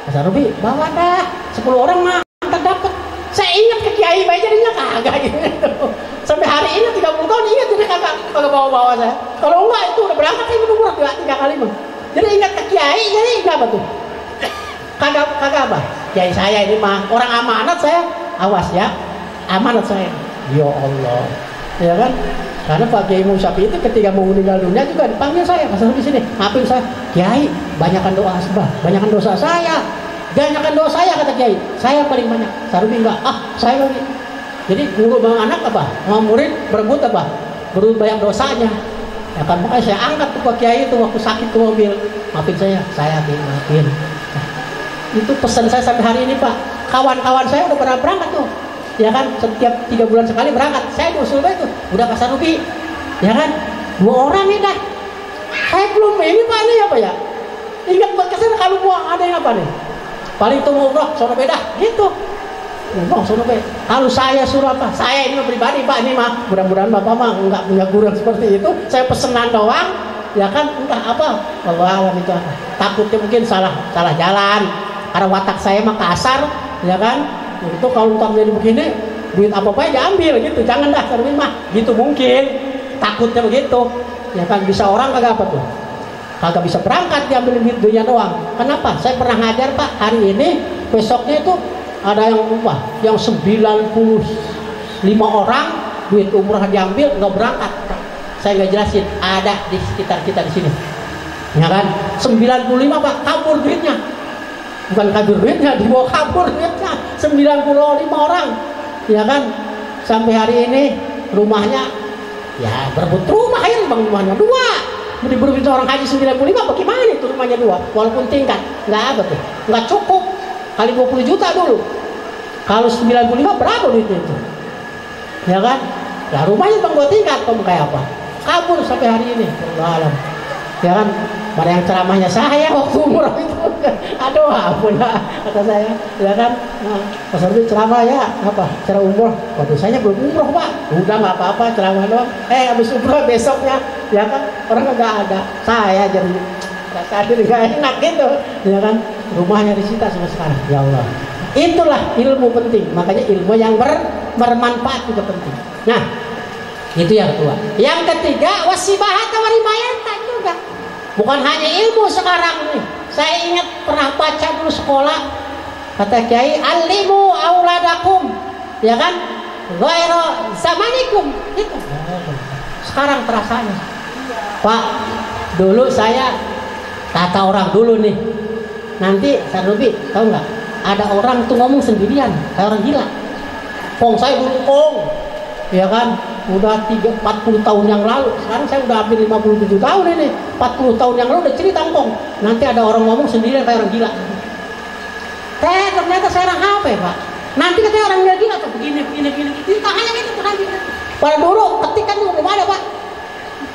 Speaker 5: Sarabi bawa dah 10 orang mah dapat. Saya ingat ke Kiai baik jadinya kagak gitu. Sampai hari ini 30 tahun ingat jadi kagak bawa-bawa saya. Kalau enggak itu udah berangkat saya umur 3 kali mah. Jadi ingat ke Kiai jadi enggak apa tuh? Kagak apa? Kiai saya ini mah orang amanat saya. Awas ya. Amanat saya. Ya Allah. Ya kan? Karena Pak Kiai Mahmud Syafi'i itu ketika mau meninggal dunia juga dipanggil saya, pasal di sini. Maafin saya. Kiai, banyakkan doa asbah, banyakkan dosa saya. Banyakkan doa saya kata Kiai. Saya paling banyak. Sarubi enggak. Saya lagi. Jadi guru sama anak apa? Sama murid berebut apa? Berebut banyak dosanya. Ya kan makanya saya angkat tuh Pak Kiai itu waktu sakit ke mobil. Maafin saya maafin. Nah, itu pesan saya sampai hari ini Pak. Kawan-kawan saya udah pernah berangkat tuh. Ya kan setiap 3 bulan sekali berangkat. Saya diusul itu udah Pak Sarubi. Ya kan 2 orang nih dah. Saya belum ini Pak ini apa ya? Ingat buat kesana kalau mau ada yang apa nih? Paling itu mau umroh sono beda gitu. Umroh sono beda. Kalau saya suruh apa? Saya ini pribadi Pak ini mah. Mudah-mudahan Bapak mah enggak punya guru seperti itu. Saya pesenan doang. Ya kan entah apa. Allah itu apa? Takutnya mungkin salah jalan. Karena watak saya mah kasar, ya kan? Itu kalau entar jadi begini, duit apa-apa diambil gitu. Jangan dah terima. Gitu mungkin. Takutnya begitu. Ya kan bisa orang kagak apa tuh? Kagak bisa berangkat diambil duitnya doang. Kenapa? Saya pernah ngajar Pak hari ini, besoknya itu ada yang apa? Yang 95 orang duit umrah diambil nggak berangkat. Saya nggak jelasin. Ada di sekitar kita di sini. Ya kan? 95 Pak, kabur duitnya. Bukan kabur duitnya, dibawa kabur duitnya. 95 orang. Ya kan? Sampai hari ini rumahnya ya berebut rumah ya, bang, rumahnya 2. Diberi orang haji 95, bagaimana itu rumahnya 2? Walaupun tingkat, nggak apa tuh, nggak cukup. Kali 20 juta dulu. Kalau 95 berapa duit itu? Ya kan? Ya rumahnya bang 2 tingkat, kamu kayak apa? Kabur sampai hari ini. Allah alam. Ya kan? Pada yang ceramahnya saya waktu umroh itu, aduh ampun lah kata saya, ya kan? Pas itu ceramah ya apa? Cara umroh, waduh saya belum umroh Pak. Udah nggak apa-apa ceramah doang. Habis umroh besoknya, ya kan? Orang nggak ada, saya jadi rasa nggak enak gitu, ya kan? Rumahnya disita sampai sekarang. Ya Allah, itulah ilmu penting. Makanya ilmu yang bermanfaat juga penting. Nah, itu yang kedua. Yang ketiga wasibahata warimayata juga. Bukan hanya ilmu sekarang nih. Saya ingat pernah baca dulu sekolah, kata Kiai, alimu auladakum, ya kan? Ghairu zamanikum. Itu. Sekarang terasanya. Pak, dulu saya kata orang dulu nih. Nanti Sarnubi, tahu nggak? Ada orang tuh ngomong sendirian, kayak orang gila. Pong saya dulu pong, ya kan? Udah 40 tahun yang lalu. Sekarang saya udah hampir 57 tahun ini. 40 tahun yang lalu udah cerita ngomong. Nanti ada orang ngomong sendirian kayak orang gila. Ternyata saya orang apa ya Pak? Nanti katanya orang gila tuh begini. Tangannya gitu tuh nanti. Pada dulu ketika itu belum ada Pak.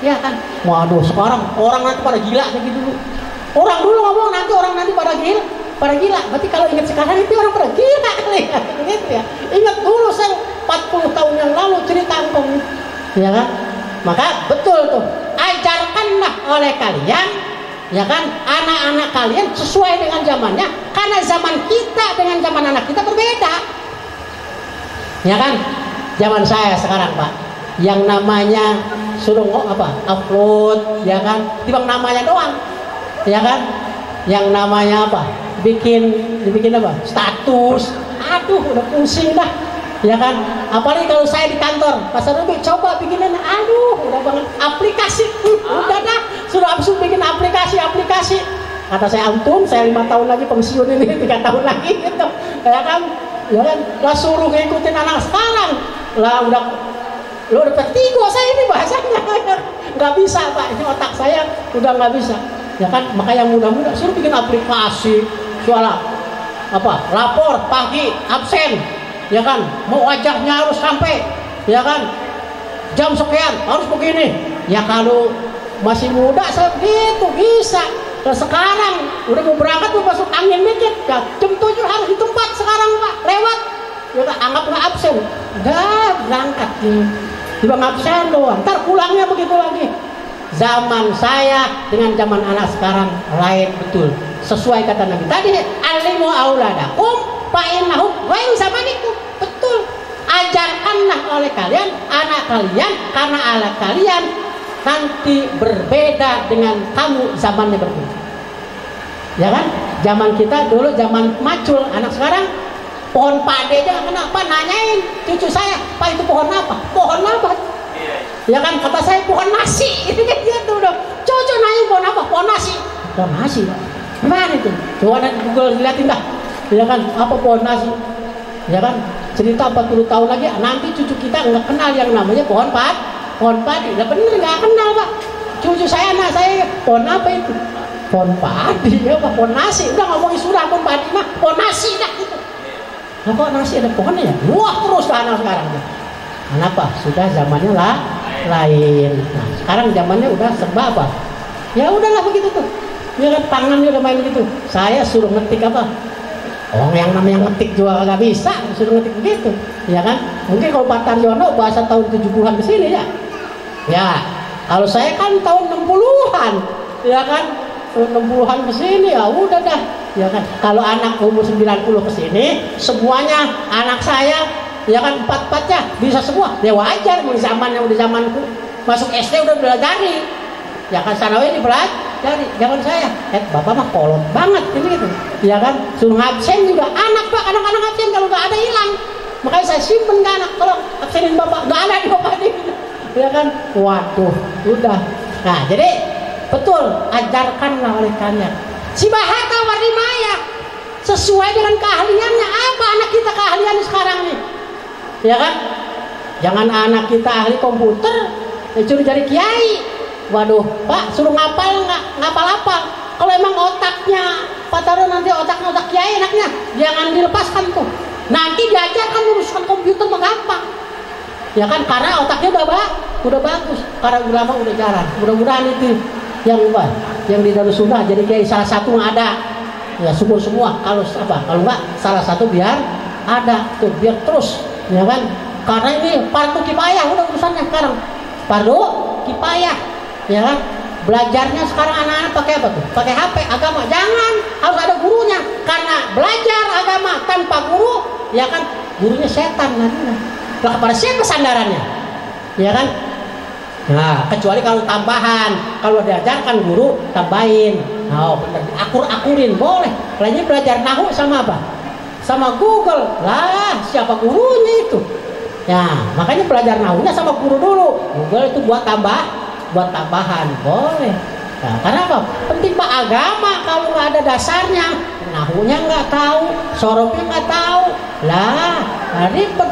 Speaker 5: Ya kan? Waduh sekarang orang nanti pada gila kayak gitu dulu. Orang dulu ngomong nanti orang nanti pada gila. Berarti kalau ingat sekarang itu orang pada gila kali ya. Gitu ya. Ingat dulu saya 40 tahun yang lalu cerita engkong, ya kan? Maka betul tuh, ajarkanlah oleh kalian, ya kan, anak-anak kalian sesuai dengan zamannya, karena zaman kita dengan zaman anak kita berbeda, ya kan? Zaman saya sekarang Pak, yang namanya suruh upload, ya kan? Tiba namanya doang, ya kan? Yang namanya apa? Dibikin apa? Status, aduh udah pusing dah. Ya kan, apalagi kalau saya di kantor Pasar Rubi, coba bikinin, aduh udah banget aplikasi, udah dah sudah abis bikin aplikasi. Kata saya antum, saya 5 tahun lagi pensiun ini, 3 tahun lagi gitu, ya kan, lah suruh ngikutin anak sekarang, lah udah vertigo saya ini bahasanya, nggak bisa Pak, ini otak saya udah nggak bisa, ya kan, maka yang muda-muda suruh bikin aplikasi, soal apa, lapor pagi absen. Ya kan, mau wajahnya harus sampai, ya kan, jam sekian harus begini. Ya kalau masih muda saya begitu bisa. Dan sekarang udah mau berangkat tuh masuk angin dikit, ya, jam 7 harus di tempat sekarang Pak, lewat. Ya kan, anggap nggak absen, udah berangkat nih, tiba absen doang. Ntar pulangnya begitu lagi. Zaman saya dengan zaman anak sekarang lain betul. Sesuai kata Nabi tadi, alimu auladakum fa'innahu ghairu zamanikum. Betul. Ajarkanlah oleh kalian anak kalian, karena anak kalian nanti berbeda dengan kamu, zamannya berbeda. Ya kan? Zaman kita dulu zaman macul, anak sekarang pohon pade aja kenapa nanyain cucu saya, Pak itu pohon apa? Pohon apa? Ya kan, kata saya pohon nasi. Itu kan gitu dong. Cucu nanya pohon apa? Pohon nasi. Pohon nasi. Gimana itu? Coba nanti Google liatin dah. Ya kan, apa pohon nasi? Ya kan, cerita 40 tahun lagi nanti cucu kita nggak kenal yang namanya pohon padi. Lah bener nggak kenal Pak. Cucu saya, anak saya, pohon apa itu? Pohon padi, ya Pak, pohon nasi. Udah ngomongin sudah pohon padi mah, pohon nasi dah gitu. Nah kok nasi ada pohonnya ya? Wah terus anak sekarang. Kenapa? Sudah zamannya lain. Nah sekarang zamannya udah serba apa? Ya udahlah begitu tuh. Ya kan, tangannya udah main gitu. Saya suruh ngetik apa? Orang yang namanya ngetik juga nggak bisa, suruh ngetik begitu, ya kan? Mungkin kalau Pak Taryono bahasa tahun 70-an ke sini ya. Ya, kalau saya kan tahun 60-an, ya kan? Tahun 60-an ke sini ya udah dah, ya kan? Kalau anak umur 90 ke sini, semuanya anak saya, ya kan, 4-4-nya bisa semua. Ya wajar, mulai zamanku masuk SD udah belajarin. Ya kan, sanawiyah dipelajari. Jangan saya, bapak mah kolot banget ini gitu. Ya kan, suruh absen juga anak Pak, anak-anak absen kalau nggak ada hilang. Makanya saya simpen ke anak, tolong absenin bapak, nggak ada di bapak ini. Ya kan, waduh, udah. Nah jadi Betul, ajarkanlah oleh kalian. Si bahata warimaya sesuai dengan keahliannya. Apa anak kita keahliannya sekarang nih? Ya kan? Jangan anak kita ahli komputer, disuruh jadi kiai. Waduh, Pak, suruh ngapal nggak ngapal-apal. Kalau emang otaknya Pak Taro nanti otaknya otak kiai enaknya, jangan dilepaskan tuh. Nanti diajarkan urusan komputer mah gampang. Ya kan, karena otaknya udah bagus. Karena ulama udah jarang. Mudah-mudahan itu yang di Darussunnah jadi kiai salah satu yang ada. Ya semua kalau enggak salah satu biar ada tuh, biar terus, ya kan? Karena ini fardu kifayah udah urusannya sekarang. Fardu kifayah, ya kan? Belajarnya sekarang anak-anak pakai apa tuh? Pakai HP agama. Jangan, harus ada gurunya. Karena belajar agama tanpa guru, ya kan? Gurunya setan nantinya. Lah kepada siapa sandarannya? Ya kan? Nah, kecuali kalau tambahan, kalau diajarkan guru tambahin. Nah, benar diakur-akurin boleh. Lainnya belajar nahu sama apa? Sama Google. Lah, siapa gurunya itu? Ya, makanya belajar nahunya sama guru dulu. Google itu buat tambahan boleh. Nah, karena apa? Penting Pak agama kalau nggak ada dasarnya, nahunya nggak tahu, sorofnya nggak tahu, lah ribet,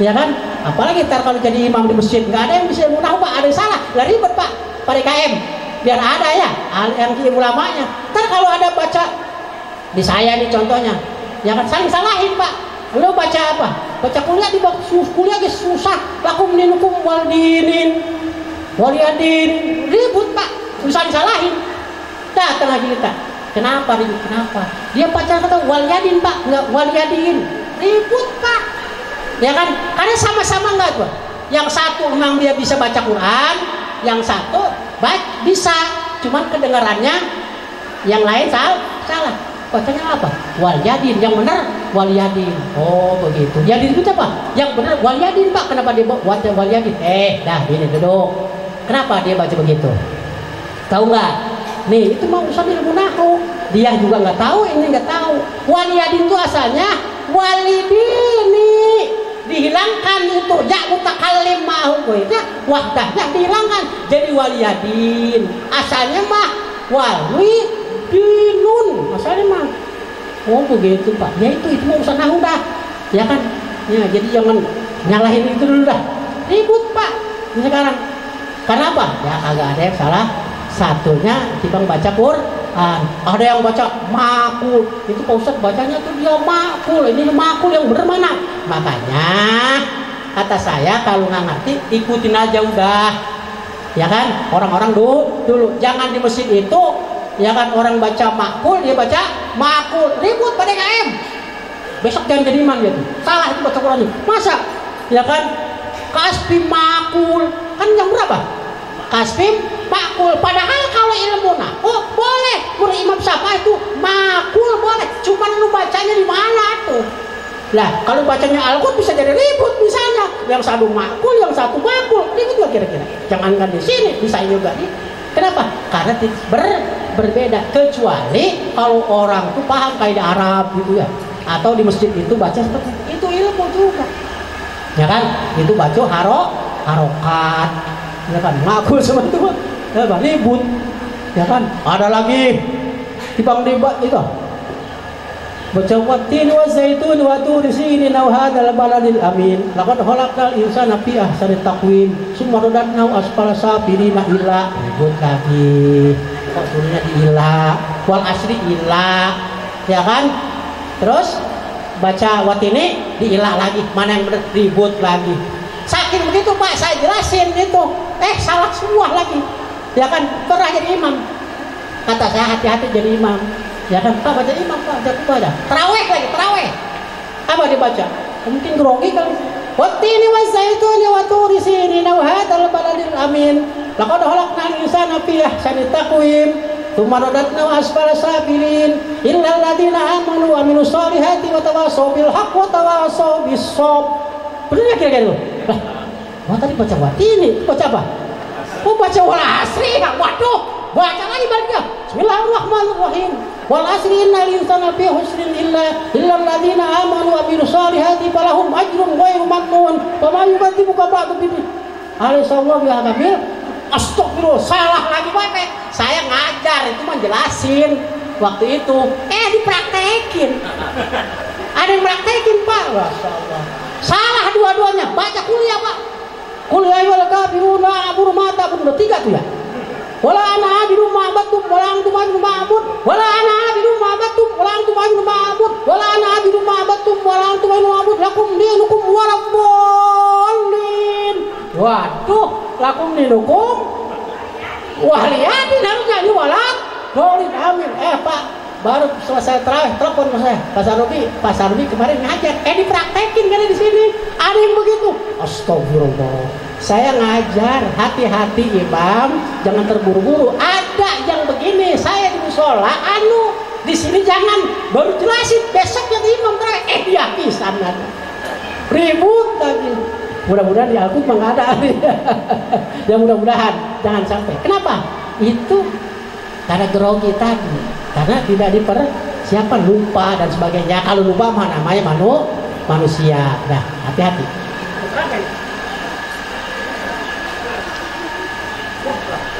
Speaker 5: ya kan? Apalagi ntar kalau jadi imam di masjid nggak ada yang bisa ilmu nahu Pak, ada yang salah, lah ribet Pak. Pada KM biar ada ya yang ulamanya. Ntar kalau ada baca di saya nih contohnya, ya kan saling salahin Pak. Lo baca apa? Baca kuliah di kuliah susah, laku meninukum waliyadin, ribut Pak, susah disalahin. Datang lagi kita, kenapa ribut? Kenapa? Dia pacar kata waliyadin Pak, nggak waliyadin, ribut Pak. Ya kan? Karena sama-sama nggak tuh. Yang satu memang dia bisa baca Quran, yang satu bisa, cuman kedengarannya yang lain salah. Bacanya apa? Waliyadin, yang benar waliyadin. Oh begitu. Yadin itu apa? Yang benar waliyadin Pak. Kenapa dia buat waliyadin? Dah ini duduk. Kenapa dia baca begitu? Tahu nggak? Nih itu mau urusan ilmu nahu. Dia juga nggak tahu, ini nggak tahu. Waliyadin itu asalnya walidini, dihilangkan itu ya mutakallim ma'hu itu wahdahnya dihilangkan jadi waliyadin. Asalnya mah walidinun, asalnya mah. Oh begitu Pak. Ya itu mau urusan nahu dah. Ya kan? Ya jadi jangan nyalahin itu dulu dah. Ribut Pak. Ini sekarang. Karena apa? Ya agak ada yang salah. Satunya timbang baca Quran. Ada yang baca makul. Itu Pak Ustadz bacanya tuh dia makul. Ini makul yang bener mana? Makanya kata saya kalau nggak ngerti ikutin aja udah. Ya kan? Orang-orang dulu. Jangan di masjid itu. Ya kan orang baca makul dia baca makul. Ribut pada KM. Besok jangan jadi imam gitu. Salah itu baca Quran. Masa? Ya kan? Kasbim makul. Kan yang berapa? Kasbim makul. Padahal kalau ilmu nahu boleh. Menurut Imam Syafi'i itu makul boleh. Cuman lu bacanya di mana tuh? Lah kalau bacanya Al-Qur'an bisa jadi ribut misalnya. Yang satu makul, yang satu makul. Ribut nggak kira-kira? Jangankan di sini bisa juga. Kenapa? Karena berbeda. Kecuali kalau orang tuh paham kaidah Arab gitu ya. Atau di masjid itu baca seperti itu ilmu juga. Ya kan? Itu baca harokat. Ya kan, ngakul semua itu ya kan, ribut. Ya kan, ada lagi timbang debat itu. Baca watin wa zaitun wa turi sinin wa hadzal baladil amin. Laqad khalaqal insana fi ahsani taqwim. Summa radadnahu asfala safilina illa ribut lagi. Kok turunnya di illa, wal asri illa. Ya kan? Terus baca watini di illa lagi. Mana yang benar ribut lagi. Saking begitu Pak, saya jelasin itu. Salah semua lagi. Ya kan, pernah jadi imam. Kata saya hati-hati jadi imam. Ya kan, Pak baca imam Pak, baca. Terawih lagi, terawih. Apa dibaca? Mungkin grogi kali. Wattini wazaituni wa turi sinin wa hadzal baladil amin. Laqad khalaqnal insana fi ahsani taqwim. Tsumma radadnahu asfala safilin. Illal ladzina amanu wa amilus solihati wa tawassaw bil haqq wa tawassaw bis sabr. Benar kira-kira itu? Lah, tadi baca watini, baca apa? Oh baca wal asri, waduh, baca lagi baliknya. Bismillahirrahmanirrahim. Wal asri innal insana fi khusrin illa alladziina aamanu wa amilus solihati falahum ajrun ghairu mamnun. Wa ma yukadzibuka ba'du bihi. Alaihissallahu bihamdih. astagfirullah, salah lagi Pak. Saya ngajar itu menjelasin waktu itu, dipraktekin. Ada yang praktekin Pak, Masya Allah. Salah dua-duanya, baca kuliah Pak. Kuliah wal kafiruna abur mata pun udah 3 tuh ya. Wala ana abidu ma'batum wala antum abidu ma'bud. Wala ana abidu ma'batum wala antum abidu ma'bud. Wala ana abidu ma'batum wala antum abidu ma'bud. Lakum dinukum waladdallin. Waduh, lakum dinukum waliyadin harusnya ini walad. Dolin amin. Pak, baru selesai terawih telepon saya. Pak Sarbi kemarin ngajar. Dipraktekin kan di sini. Ada yang begitu. Astagfirullah. Saya ngajar, hati-hati Imam, jangan terburu-buru. Ada yang begini, saya di musola, di sini jangan, baru jelasin besok yang Imam terakhir, dia pisan ribut lagi. Mudah-mudahan di Al-Quran nggak ada. Ya mudah-mudahan jangan sampai. Kenapa? Itu karena grogi tadi, karena tidak dipersiapkan, lupa dan sebagainya. Kalau lupa mah namanya manusia. Nah, hati-hati.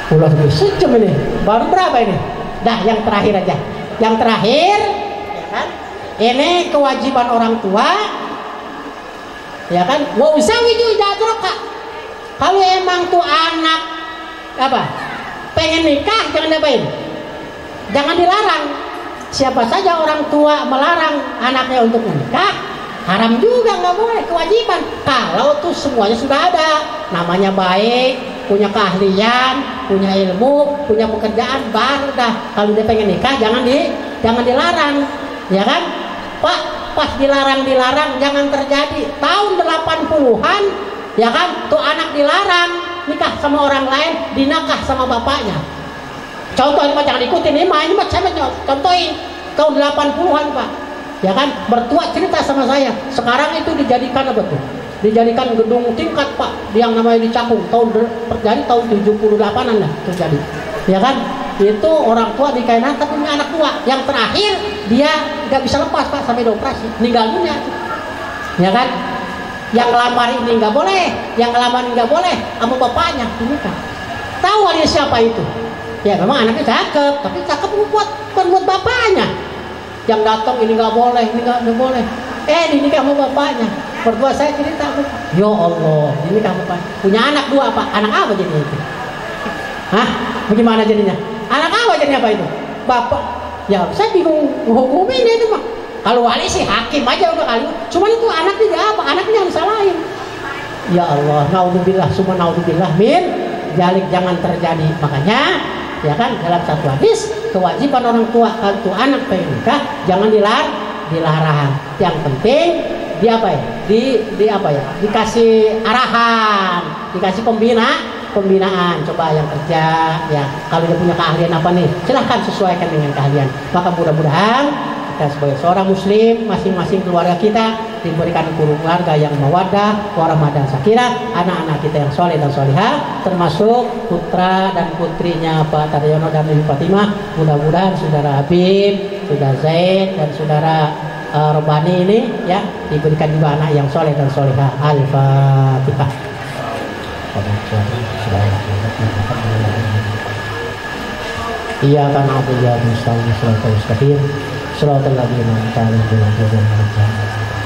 Speaker 5: Ulah sejam ini, baru berapa ini? Dah, yang terakhir aja. Yang terakhir, ya kan? Ini kewajiban orang tua, ya kan? Wa usawiju idadroka. Kalau emang tuh anak pengen nikah, jangan diapain? Jangan dilarang. Siapa saja orang tua melarang anaknya untuk menikah, haram juga, nggak boleh, kewajiban. Kalau tuh semuanya sudah ada, namanya baik, punya keahlian, punya ilmu, punya pekerjaan, baru dah. Kalau dia pengen nikah, jangan dilarang, ya kan? Pak, pas dilarang jangan terjadi. Tahun 80-an, ya kan? Tuh anak dilarang nikah sama orang lain, dinakah sama bapaknya. Contoh ini Pak, jangan ikutin ini mah saya contohin tahun 80-an Pak, ya kan? Mertua cerita sama saya, sekarang itu dijadikan apa tuh? Dijadikan gedung tingkat Pak, yang namanya di Cakung, terjadi tahun 78-an lah terjadi, ya kan? Itu orang tua dikainkan tapi punya anak tua, yang terakhir dia nggak bisa lepas Pak sampai dioperasi, meninggal dunia, ya kan? Yang ngelamar ini nggak boleh, yang ngelamar ini nggak boleh, sama bapaknya ini kan. Tahu dia siapa itu? Ya memang anaknya cakep, tapi cakep bukan buat bapaknya. Yang datang ini nggak boleh, ini nggak boleh. Ini kamu bapaknya. Berdua saya cerita, ya Allah, ini kamu Pak punya anak 2 Pak, anak apa jadinya itu? Hah? Bagaimana jadinya? Anak apa jadinya Pak itu? Bapak, ya saya bingung hukumin itu mah. Kalau wali sih hakim aja udah kali. Cuma itu anaknya dia apa? Anaknya yang salahin. Ya Allah, naudzubillah, summa naudzubillah min jalik, jangan terjadi. Makanya, ya kan dalam satu hadis kewajiban orang tua kalau anak pengen nikah jangan dilarang. Yang penting dikasih arahan, dikasih pembinaan. Coba yang kerja, ya kalau dia punya keahlian apa nih, silahkan sesuaikan dengan keahlian. Maka mudah-mudahan kita sebagai seorang muslim, masing-masing keluarga kita diberikan keluarga yang mawaddah warahmah dan sakinah, anak-anak kita yang soleh dan solihah, termasuk putra dan putrinya Pak Taryono dan Ibu Fatimah. Mudah-mudahan saudara Habib, saudara Zaid dan saudara Robani ini ya diberikan juga anak yang soleh dan solihah. Al-Fatihah. Iya kan aku ya mustaqim Shiratal ladzina an'amta alaihim.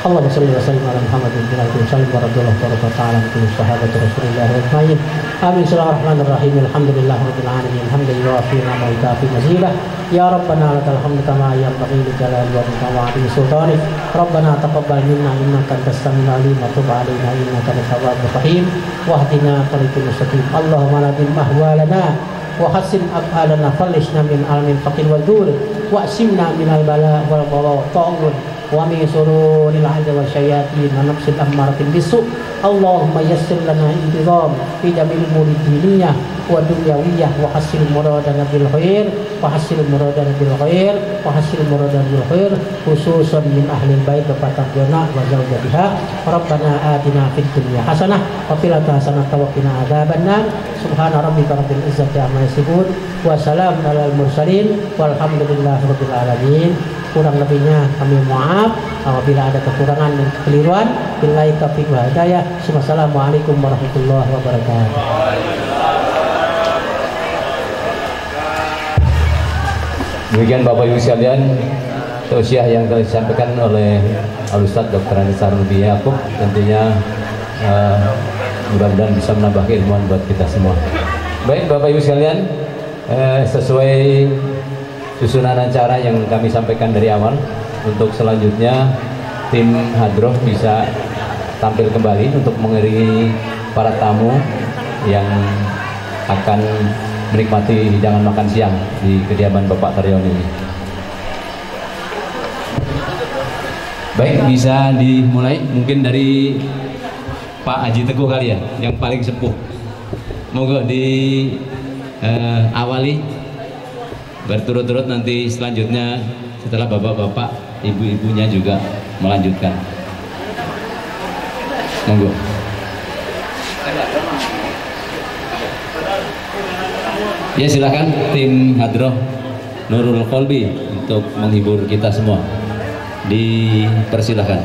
Speaker 5: Allahumma shalli wa sallim ala Muhammadin wa ala alihi wa sallam wa radhiyallahu ta'ala an sahabati Rasulillah ajma'in. Amin. Bismillahirrahmanirrahim. Alhamdulillahirabbil alamin. Alhamdulillah fi ni'matika fi mazidah. Ya Rabbana lakal hamdu kama yanbaghi li jalali wajhika wa 'azimi sultanik. Rabbana taqabbal minna innaka antas samiul 'alim wa tub 'alaina innaka antat tawwabur rahim. Wahdina tariqal mustaqim. Allahumma nadim ahwalana wa hassin af'alana fallishna min alamin faqir wal dur wa asimna minal bala wal bawa ta'un wa min sururil hadi wa syayatin wa nafsil ammaratin bisu. Allahumma yassir lana intizam fi jamil umuri diniyah wa dunyawiyah wa hasil muradana bil khair wa hasil muradana bil khair wa hasil muradana bil khair khususan min ahli bait wa fataqina wa zawjatiha. Rabbana atina fid dunya hasanah wa fil akhirati hasanah wa qina adzabannar. Subhana rabbika rabbil izzati amma yasifun wa salamun alal mursalin walhamdulillahi rabbil alamin. Kurang lebihnya kami maaf apabila ada kekurangan dan kekeliruan. Billahi taufiq wal hidayah. Wassalamualaikum warahmatullahi wabarakatuh.
Speaker 3: Demikian Bapak Ibu sekalian, tausiah yang telah disampaikan oleh Al-Ustadz Dr. Andes Sarnubi Yakub, tentunya mudah-mudahan bisa menambah keilmuan buat kita semua. Baik Bapak Ibu sekalian, sesuai susunan acara yang kami sampaikan dari awal, untuk selanjutnya tim Hadroh bisa tampil kembali untuk mengiringi para tamu yang akan menikmati hidangan makan siang di kediaman Bapak Taryon ini. Baik, bisa dimulai mungkin dari Pak Haji Teguh kali ya, yang paling sepuh. Monggo di awali, berturut-turut nanti selanjutnya setelah bapak-bapak, ibu-ibunya juga melanjutkan. Monggo. Ya silakan tim Hadroh Nurul Qalbi untuk menghibur kita semua. Dipersilahkan.